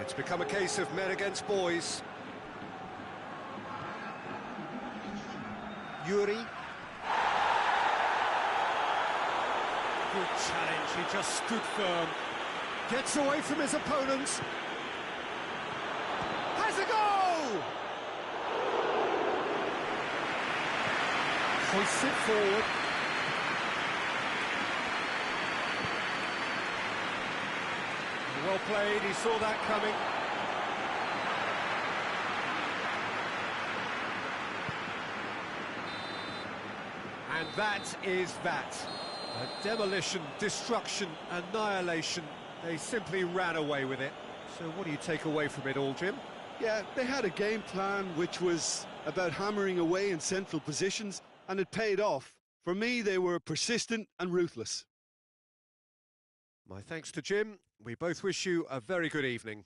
It's become a case of men against boys. Yuri. Good challenge, he just stood firm. Gets away from his opponents. Has a goal! Hoists it forward. Well played, he saw that coming. that is that. A demolition, destruction, annihilation. They simply ran away with it. So what do you take away from it all, Jim? Yeah, they had a game plan which was about hammering away in central positions, and it paid off. For me, they were persistent and ruthless. My thanks to Jim. We both wish you a very good evening.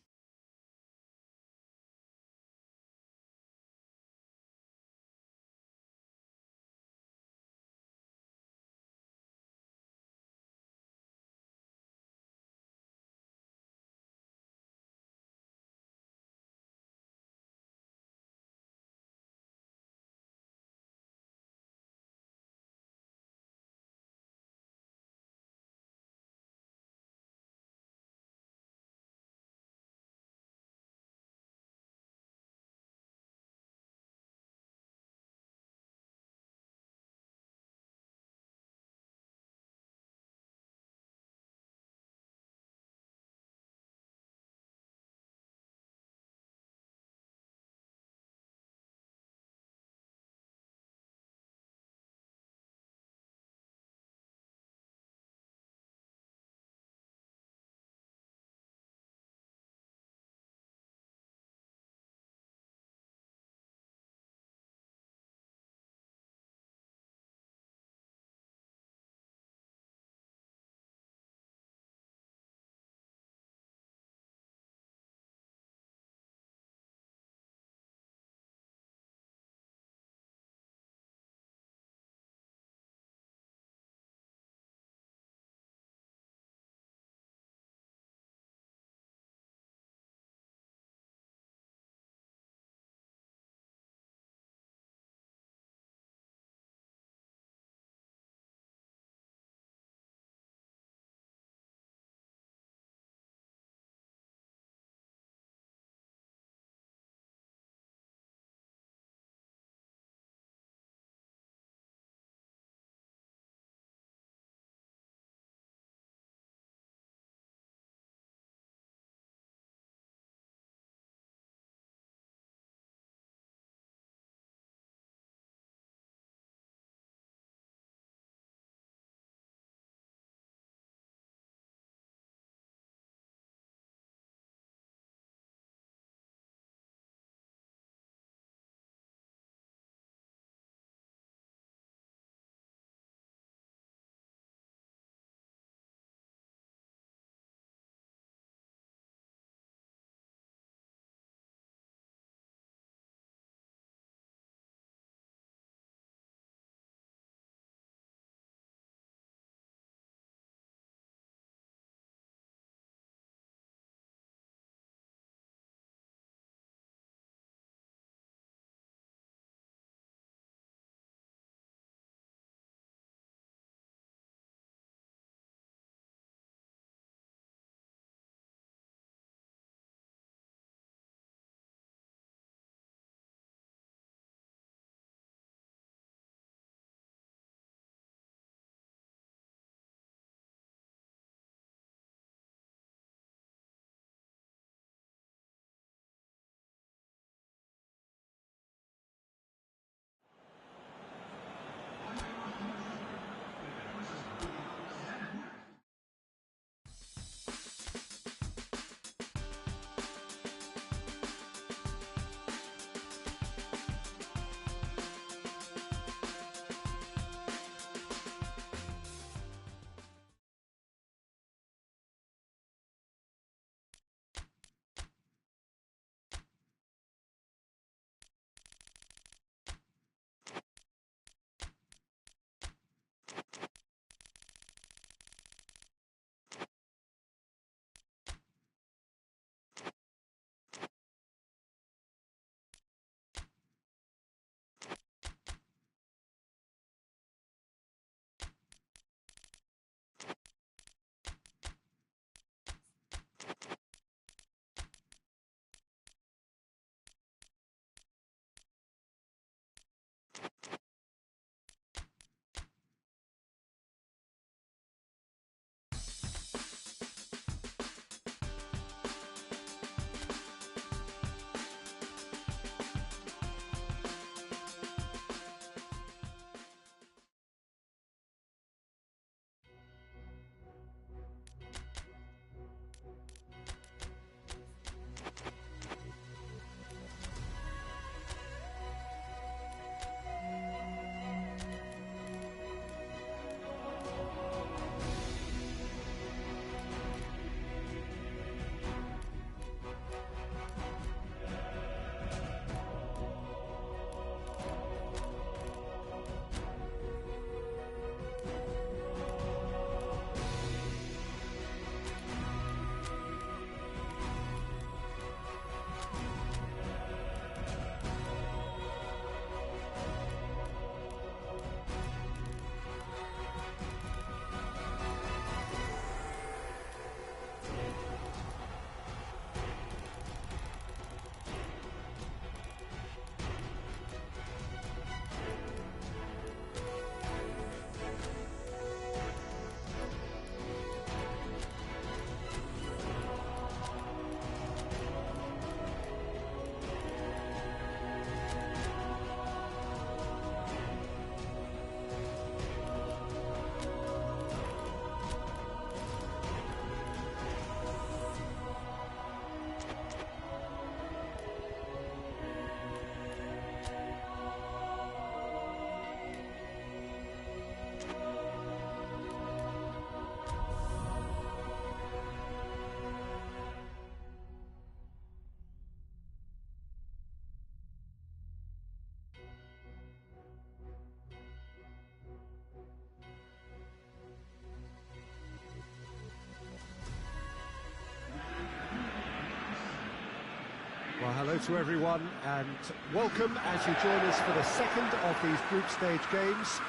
Hello to everyone and welcome as you join us for the second of these group stage games.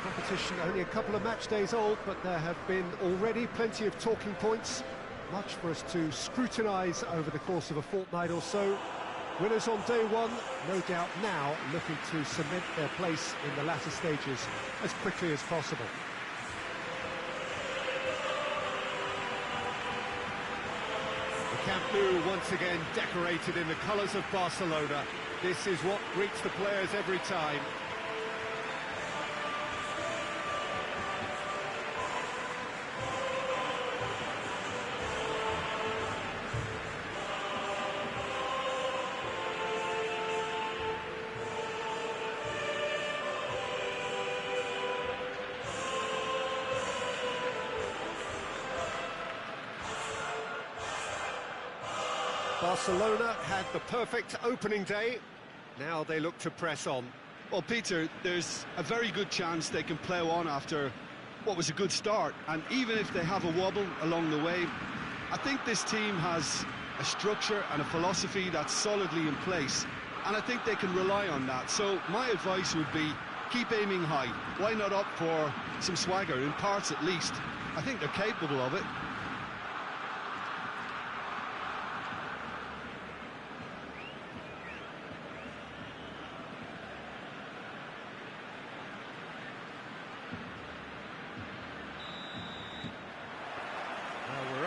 Competition only a couple of match days old, but there have been already plenty of talking points, much for us to scrutinise over the course of a fortnight or so. Winners on day one, no doubt now looking to cement their place in the latter stages as quickly as possible. The Camp Nou once again decorated in the colours of Barcelona. This is what greets the players every time. Barcelona had the perfect opening day. Now they look to press on. Well, Peter, there's a very good chance they can plough on after what was a good start. And even if they have a wobble along the way, I think this team has a structure and a philosophy that's solidly in place. And I think they can rely on that. So my advice would be, keep aiming high. Why not opt for some swagger, in parts at least? I think they're capable of it.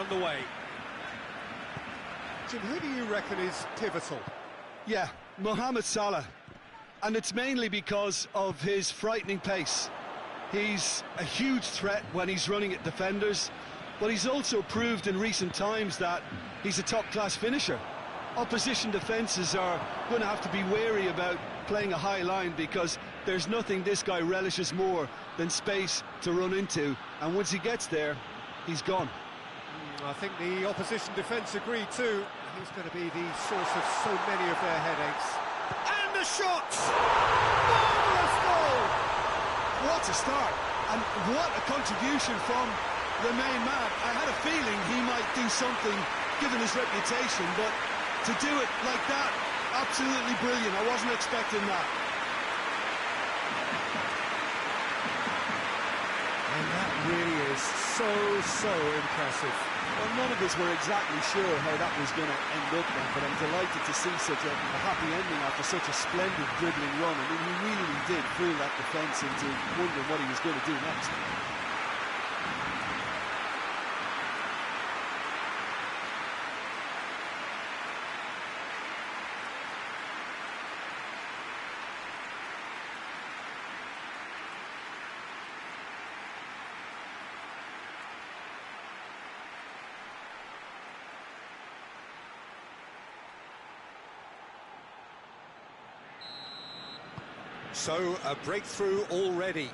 The way. Jim, who do you reckon is pivotal? Yeah, Mohamed Salah. And it's mainly because of his frightening pace. He's a huge threat when he's running at defenders, but he's also proved in recent times that he's a top-class finisher. Opposition defences are going to have to be wary about playing a high line because there's nothing this guy relishes more than space to run into, and once he gets there, he's gone. I think the opposition defence agree too. He's going to be the source of so many of their headaches. And the shots! Marvellous goal! What a start, and what a contribution from the main man. I had a feeling he might do something, given his reputation, but to do it like that, absolutely brilliant. I wasn't expecting that. And that really is so impressive. Well, none of us were exactly sure how that was going to end up then, but I'm delighted to see such a happy ending after such a splendid dribbling run. I mean, he really did fool that defence into wondering what he was going to do next. So, a breakthrough already.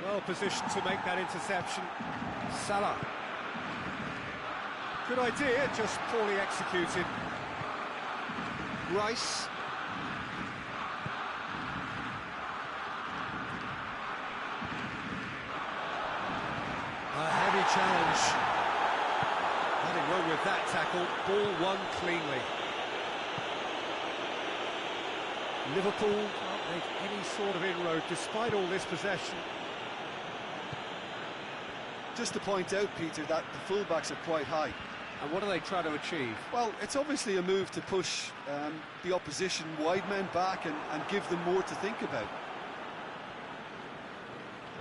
Well positioned to make that interception. Salah. Good idea, just poorly executed. Rice. A heavy challenge. Nothing wrong with that tackle. Ball won cleanly. Liverpool can't make any sort of inroad despite all this possession. Just to point out, Peter, that the fullbacks are quite high. And what are they trying to achieve? Well, it's obviously a move to push the opposition wide men back and give them more to think about.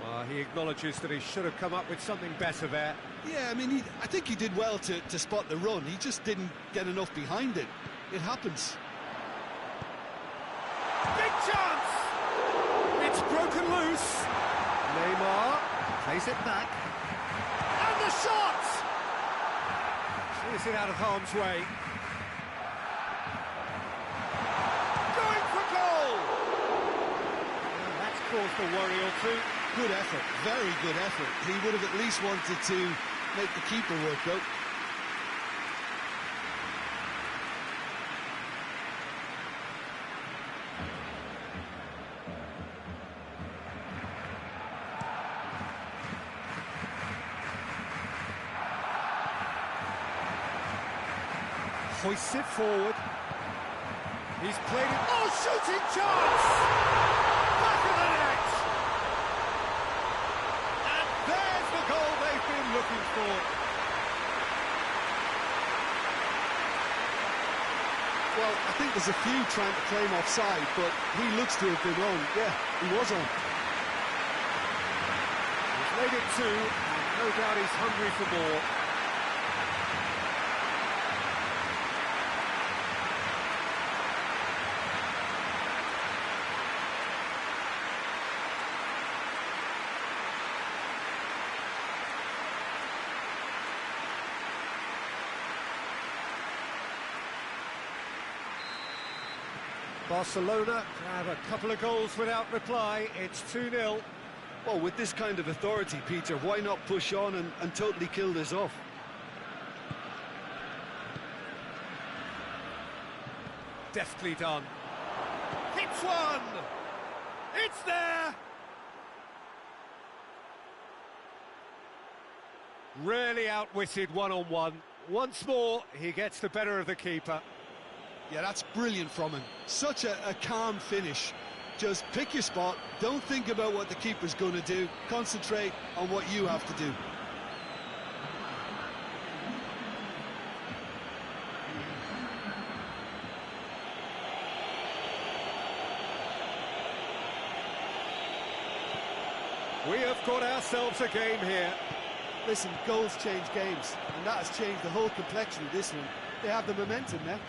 Well, he acknowledges that he should have come up with something better there. Yeah, I mean, I think he did well to spot the run. He just didn't get enough behind it. It happens. Big chance! It's broken loose. Neymar plays it back. And the shot! Clears it out of harm's way. Going for goal! Well, that's caused a worry or two. Good effort, very good effort. He would have at least wanted to make the keeper work out. hoists it forward. He's played it. Oh, shooting chance! Back of the net! And there's the goal they've been looking for. Well, I think there's a few trying to claim offside, but he looks to have been on. Yeah, he was on. He's made it two, and no doubt he's hungry for more. Barcelona grab a couple of goals without reply. It's 2-0. Well, with this kind of authority, Peter, why not push on and totally kill this off? Deftly done. Hits one! It's there! Really outwitted one-on-one. Once more, he gets the better of the keeper. Yeah, that's brilliant from him. Such a calm finish. Just pick your spot, don't think about what the keeper's going to do, concentrate on what you have to do. We have got ourselves a game here. Listen, goals change games, and that has changed the whole complexion of this one. They have the momentum now.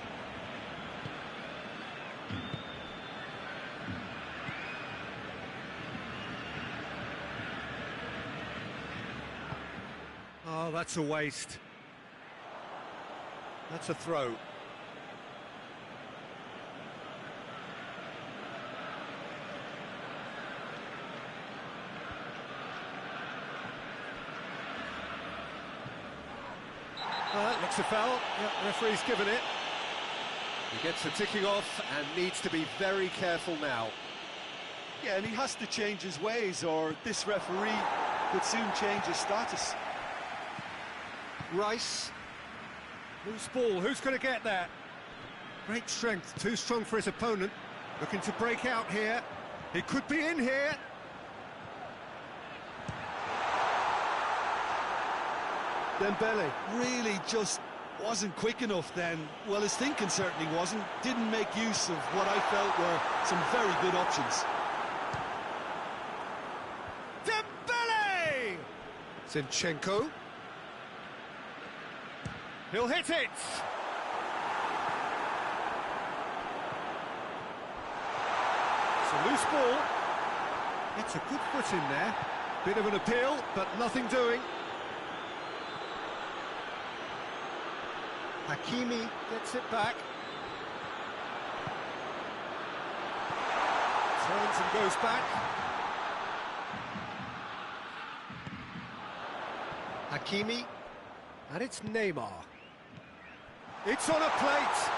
Oh, that's a waste. That's a throw. Looks a foul. Yep, referee's given it. He gets the ticking off and needs to be very careful now. Yeah, and he has to change his ways, or this referee could soon change his status. Rice. Loose ball, who's going to get that? Great strength, too strong for his opponent. Looking to break out here. He could be in here. Dembele really just wasn't quick enough then. Well, his thinking certainly wasn't. Didn't make use of what I felt were some very good options. Dembele! Zinchenko. He'll hit it! It's a loose ball. It's a good foot in there. Bit of an appeal, but nothing doing. Hakimi gets it back. Turns and goes back. Hakimi. And it's Neymar. It's on a plate.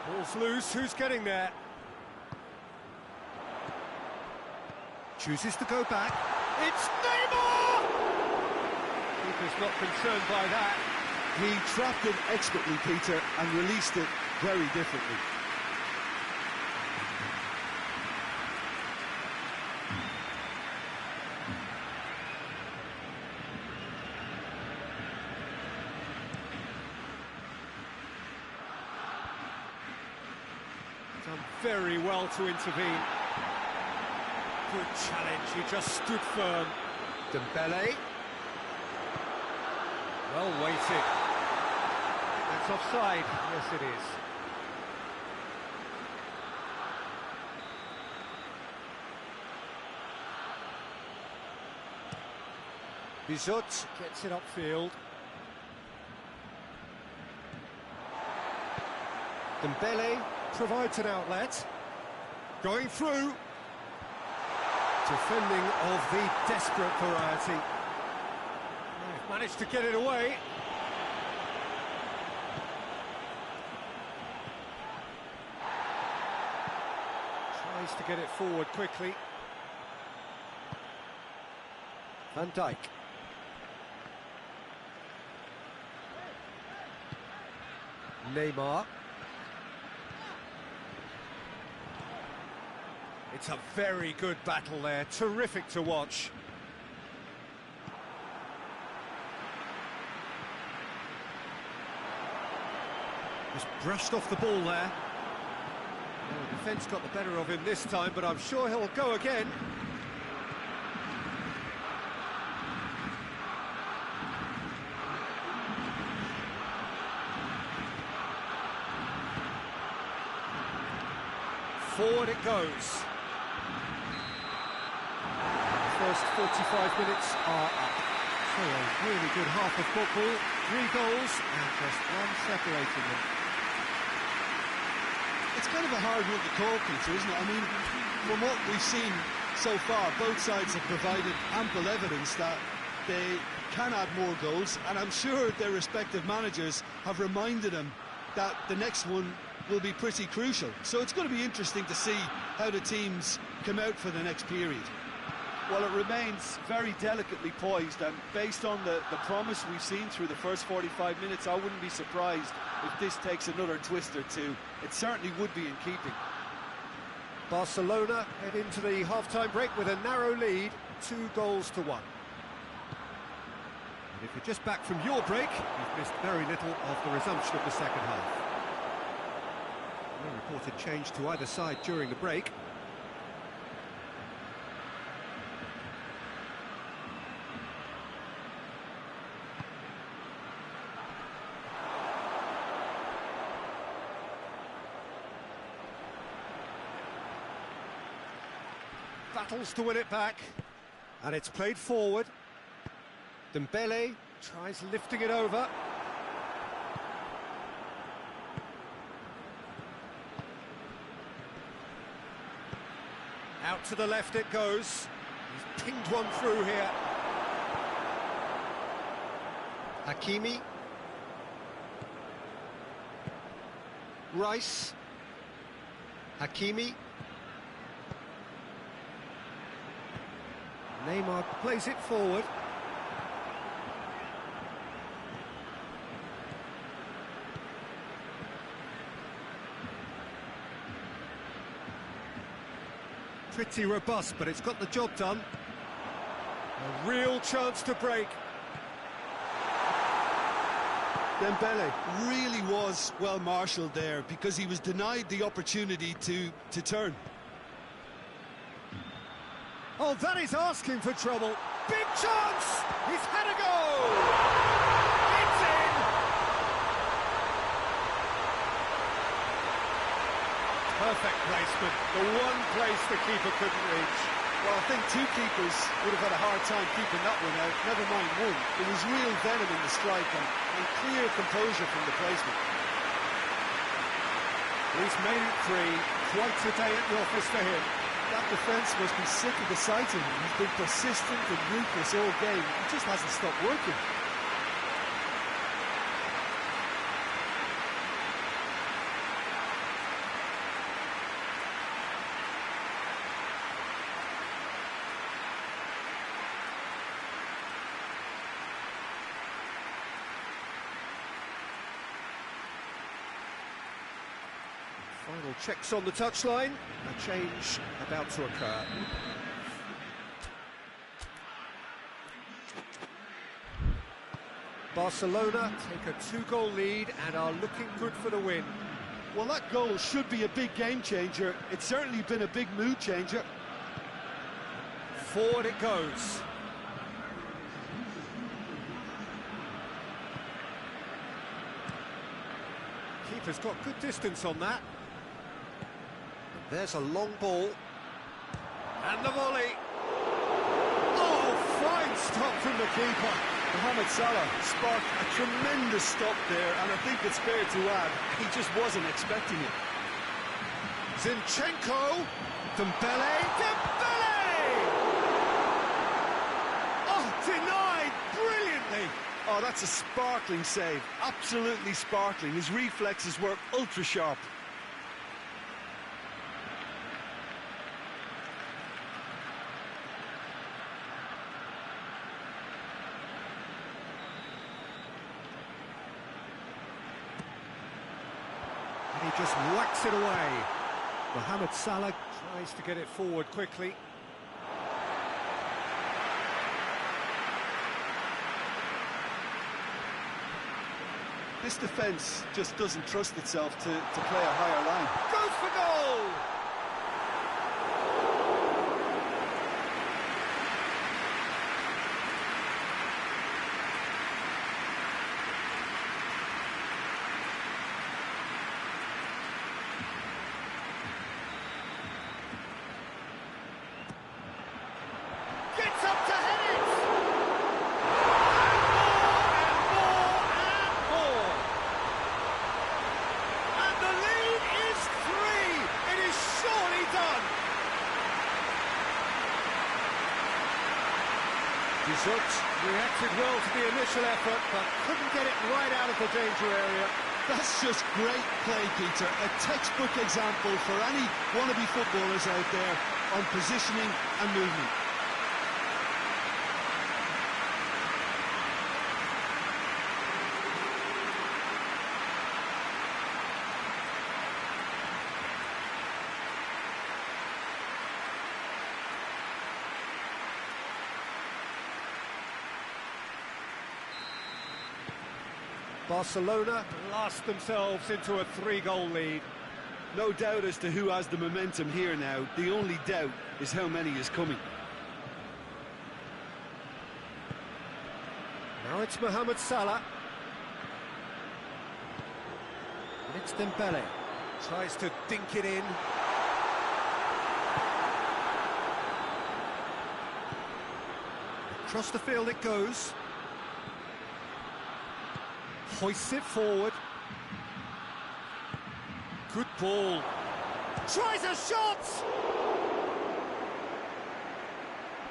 Ball's loose, who's getting there? Chooses to go back. It's Neymar! Keeper's not concerned by that. He trapped it expertly, Peter, and released it very differently. Done very well to intervene. Good challenge, he just stood firm. Dembele. Well weighted. That's offside. Yes, it is. Bizot gets it upfield. Dembele provides an outlet. Going through. Defending of the desperate variety. They've managed to get it away. Tries to get it forward quickly. Van Dijk. Neymar. It's a very good battle there, terrific to watch. Just brushed off the ball there. Well, the defence got the better of him this time, but I'm sure he'll go again. Forward it goes. The first 45 minutes are up. So a really good half of football, 3 goals and just one separating them. It's kind of a hard one to call, Peter, isn't it? I mean, from what we've seen so far, both sides have provided ample evidence that they can add more goals, and I'm sure their respective managers have reminded them that the next one will be pretty crucial. So it's going to be interesting to see how the teams come out for the next period. Well, it remains very delicately poised, and based on the promise we've seen through the first 45 minutes, I wouldn't be surprised if this takes another twist or two. It certainly would be in keeping. Barcelona head into the half-time break with a narrow lead, 2-1. And if you're just back from your break, you've missed very little of the resumption of the second half. No reported change to either side during the break. Battles to win it back, and it's played forward. Dembele tries lifting it over. Out to the left it goes. He's pinged one through here. Hakimi. Rice. Hakimi. Neymar plays it forward. Pretty robust, but it's got the job done. A real chance to break. Dembele really was well marshalled there because he was denied the opportunity to turn. Oh, that is asking for trouble. Big chance! He's had a go! It's in! Perfect placement. The one place the keeper couldn't reach. Well, I think 2 keepers would have had a hard time keeping that one out, never mind 1. There was real venom in the strike and clear composure from the placement. He's made it 3. Quite a day at the office for him. That defence must be sick of the sight of him. He's been persistent and ruthless all game. He just hasn't stopped working. Final checks on the touchline. A change about to occur. Barcelona take a 2-goal lead and are looking good for the win. Well, that goal should be a big game changer. It's certainly been a big mood changer. Forward it goes. Keeper's got good distance on that. And there's a long ball. And the volley. Oh, fine stop from the keeper. Mohamed Salah sparked a tremendous stop there, and I think it's fair to add, he just wasn't expecting it. Zinchenko. Dembele. Dembele! Oh, denied brilliantly. Oh, that's a sparkling save. Absolutely sparkling. His reflexes were ultra sharp. He just whacks it away. Mohamed Salah tries to get it forward quickly. This defence just doesn't trust itself to play a higher line. Goes for goal! Gets up to head it! Reacted well to the initial effort, but couldn't get it right out of the danger area. That's just great play, Peter. A textbook example for any wannabe footballers out there on positioning and movement. Barcelona blast themselves into a 3-goal lead. No doubt as to who has the momentum here now. The only doubt is how many is coming. Now it's Mohamed Salah. And it's Dembele. Tries to dink it in. Across the field it goes. Hoists it forward. Good ball. Tries a shot!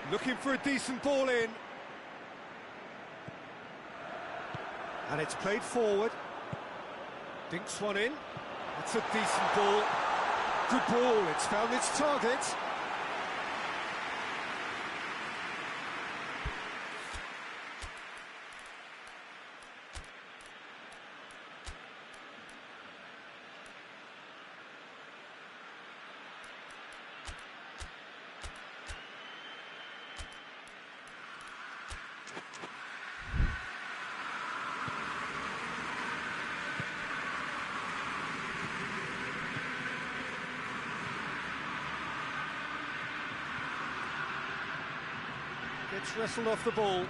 Looking for a decent ball in. And it's played forward. Dinks one in. That's a decent ball. Good ball, it's found its target. Gets wrestled off the ball.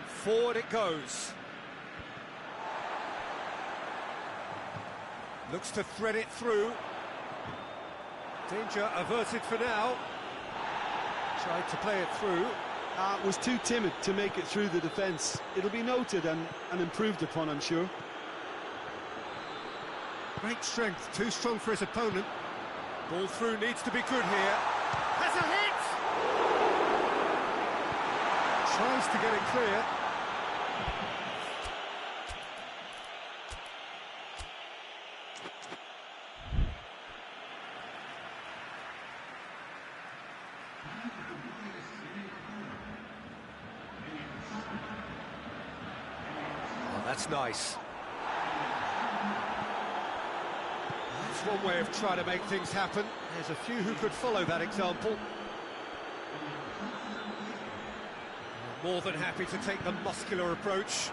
Forward it goes. Looks to thread it through. Danger averted for now. Tried to play it through. Was too timid to make it through the defence. It'll be noted and improved upon, I'm sure. Great strength, too strong for his opponent. Ball through needs to be good here. Has a hit! Tries to get it clear. That's nice. That's one way of trying to make things happen. There's a few who could follow that example. More than happy to take the muscular approach.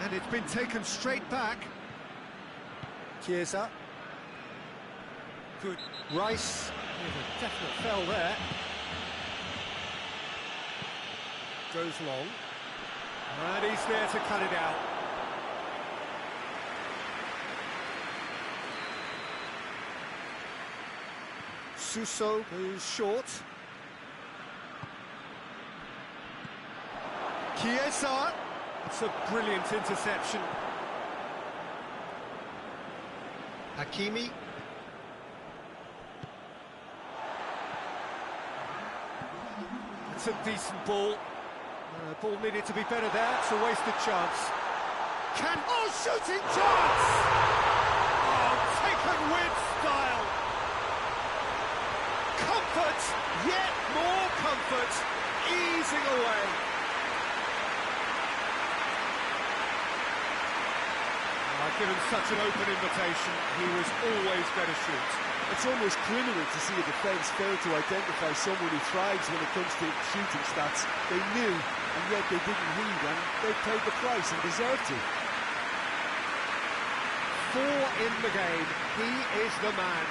And it's been taken straight back. Chiesa. Good. Rice. There's a definite foul there. Goes long. And he's there to cut it out. Suso goes short. Chiesa. It's a brilliant interception. Hakimi. It's a decent ball. Ball needed to be better there. It's a wasted chance. Can... Oh, shooting chance! Oh, taken with style. Comfort, yet more comfort, easing away. Given such an open invitation, he was always going to shoot. It's almost criminal to see a defence fail to identify someone who thrives when it comes to shooting stats. They knew, and yet they didn't heed, and they paid the price and deserved to. 4 in the game, he is the man.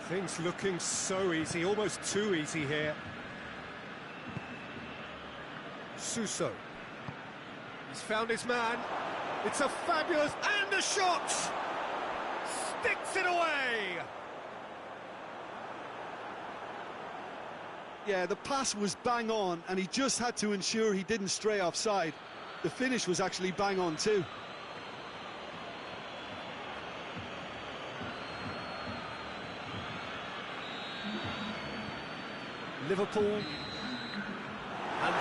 Things looking so easy, almost too easy here. Suso. He's found his man. It's a fabulous... and a shot! Sticks it away! Yeah, the pass was bang on, and he just had to ensure he didn't stray offside. The finish was actually bang on too. Liverpool, and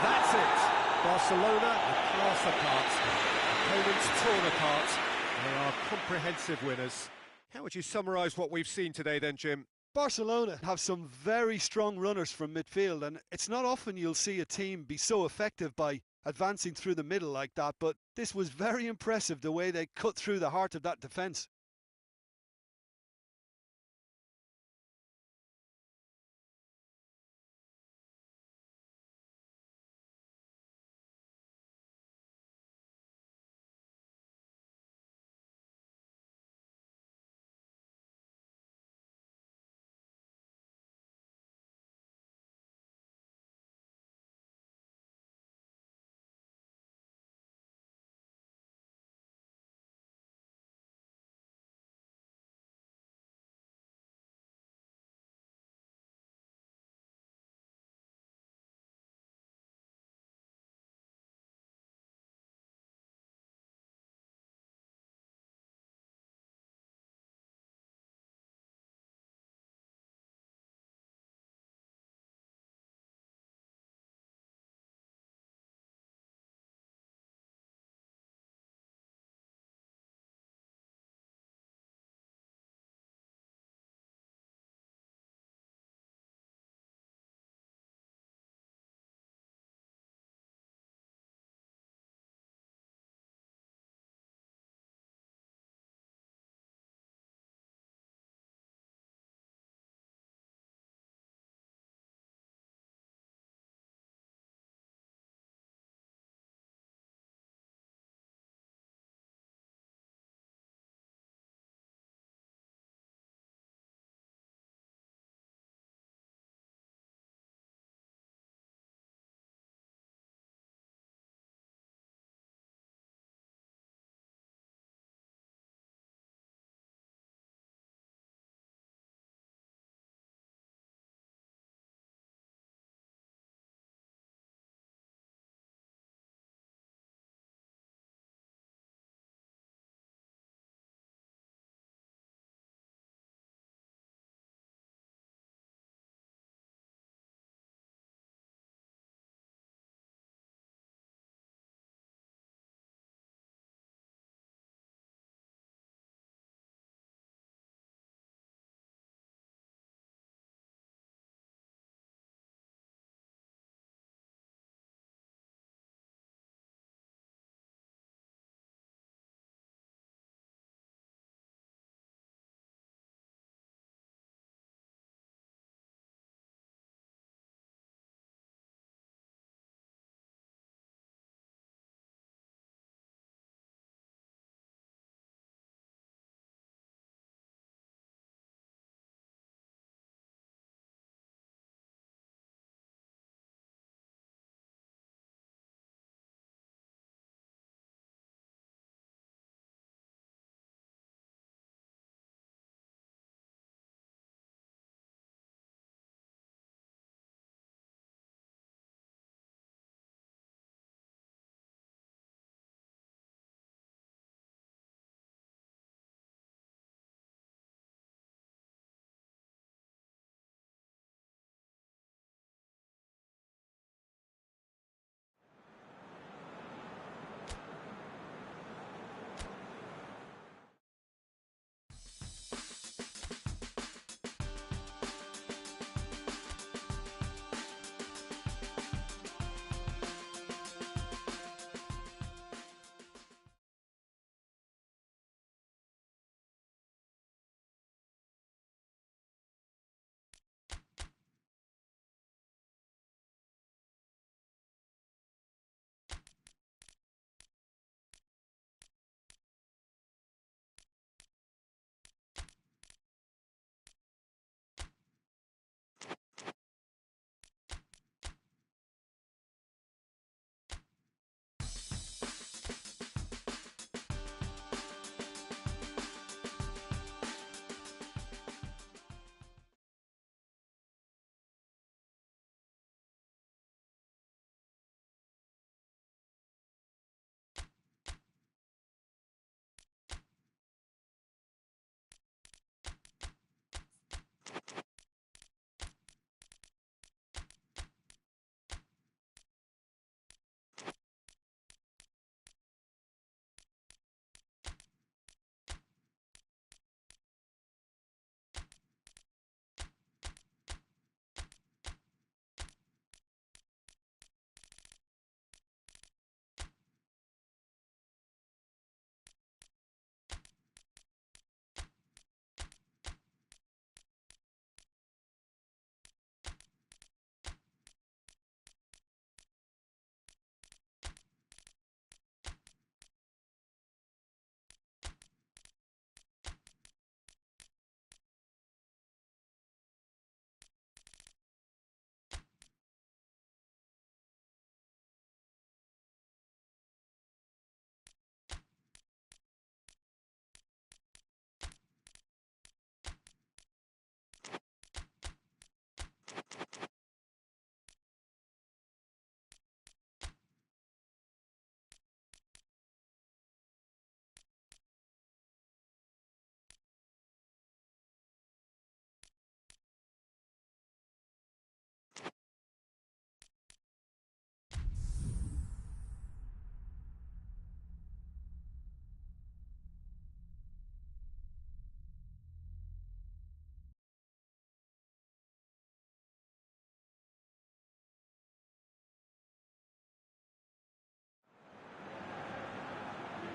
that's it. Barcelona a class apart. Opponents torn apart. They are comprehensive winners. How would you summarise what we've seen today then, Jim? Barcelona have some very strong runners from midfield, and it's not often you'll see a team be so effective by advancing through the middle like that, but this was very impressive the way they cut through the heart of that defence.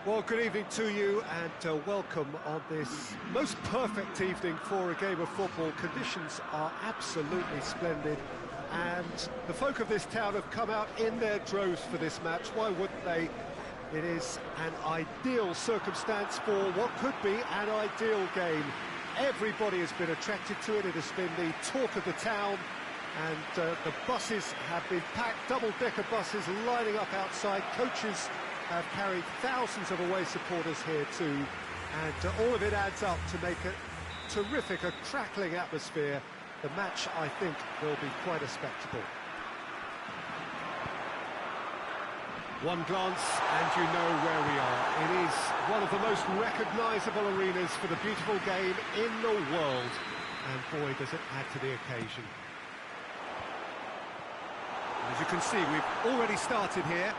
Well, good evening to you and welcome on this most perfect evening for a game of football. Conditions are absolutely splendid and the folk of this town have come out in their droves for this match. Why wouldn't they? It is an ideal circumstance for what could be an ideal game. Everybody has been attracted to it. It has been the talk of the town, and the buses have been packed, double-decker buses lining up outside. Coaches have carried thousands of away supporters here too, and all of it adds up to make a terrific, a crackling atmosphere. The match, I think, will be quite a spectacle. One glance and you know where we are. It is one of the most recognisable arenas for the beautiful game in the world, and boy does it add to the occasion. As you can see, we've already started here.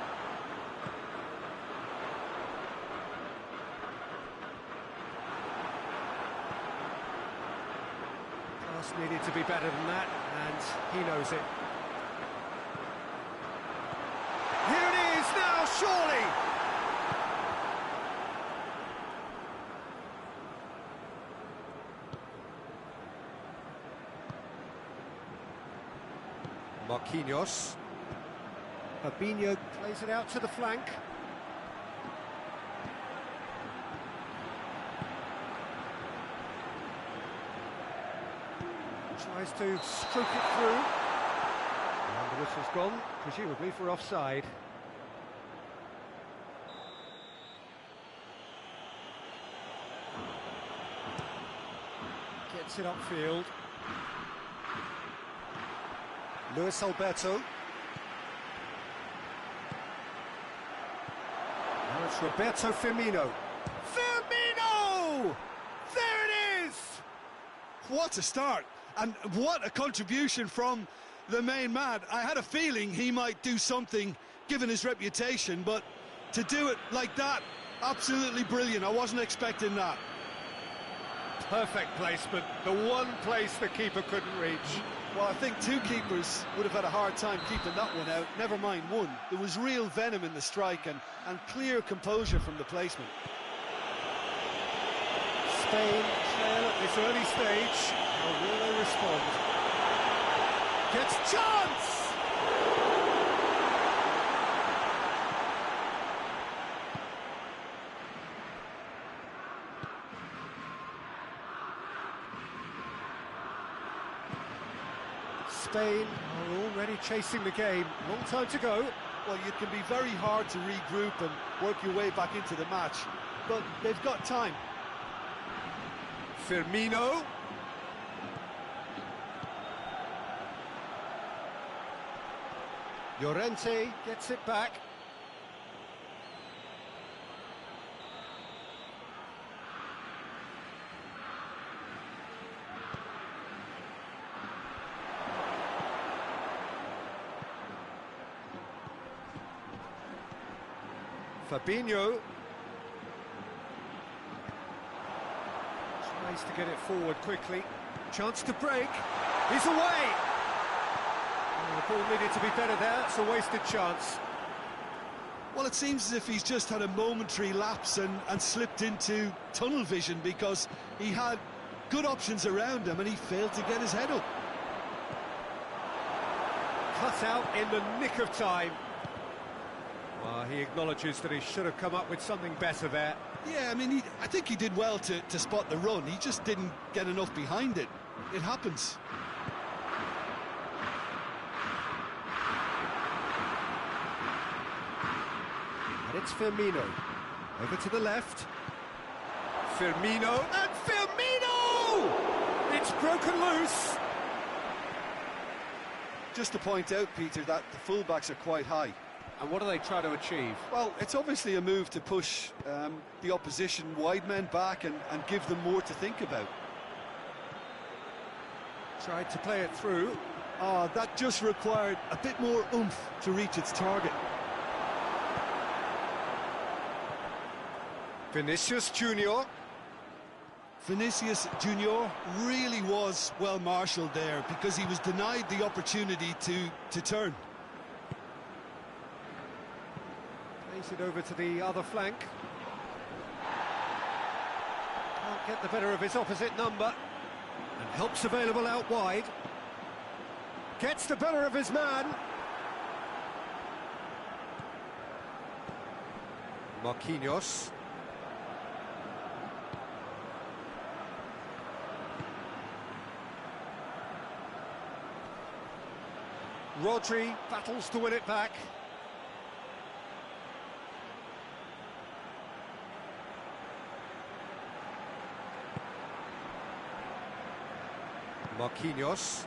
Pass needed to be better than that, and he knows it. Here it is now, surely! Marquinhos. Fabinho plays it out to the flank. Tries to stroke it through. And the whistle's gone, presumably for offside. Gets it upfield. Luis Alberto. Now it's Roberto Firmino. Firmino! There it is! What a start, and what a contribution from the main man. I had a feeling he might do something, given his reputation, but to do it like that, absolutely brilliant. I wasn't expecting that. Perfect placement, the one place the keeper couldn't reach. Well, I think two keepers would have had a hard time keeping that one out, never mind one. There was real venom in the strike and clear composure from the placement. Spain trail at this early stage. How will they respond? Gets chance! Spain are already chasing the game. Long time to go. Well, it can be very hard to regroup and work your way back into the match, but they've got time. Firmino. Llorente gets it back. Fabinho tries to get it forward quickly. Chance to break. He's away. Oh, the ball needed to be better there. It's a wasted chance. Well, it seems as if he's just had a momentary lapse and slipped into tunnel vision, because he had good options around him and he failed to get his head up. Cut out in the nick of time. Well, he acknowledges that he should have come up with something better there. Yeah, I mean, I think he did well to spot the run. He just didn't get enough behind it. It happens. And it's Firmino. Over to the left. Firmino, and Firmino! It's broken loose. Just to point out, Peter, that the fullbacks are quite high. And what do they try to achieve? Well, it's obviously a move to push the opposition wide men back and give them more to think about. Tried to play it through. That just required a bit more oomph to reach its target. Vinicius Junior. Vinicius Junior really was well marshalled there, because he was denied the opportunity to turn. Plays it over to the other flank. Can't get the better of his opposite number. And help's available out wide. Gets the better of his man. Marquinhos. Rodri battles to win it back. Marquinhos.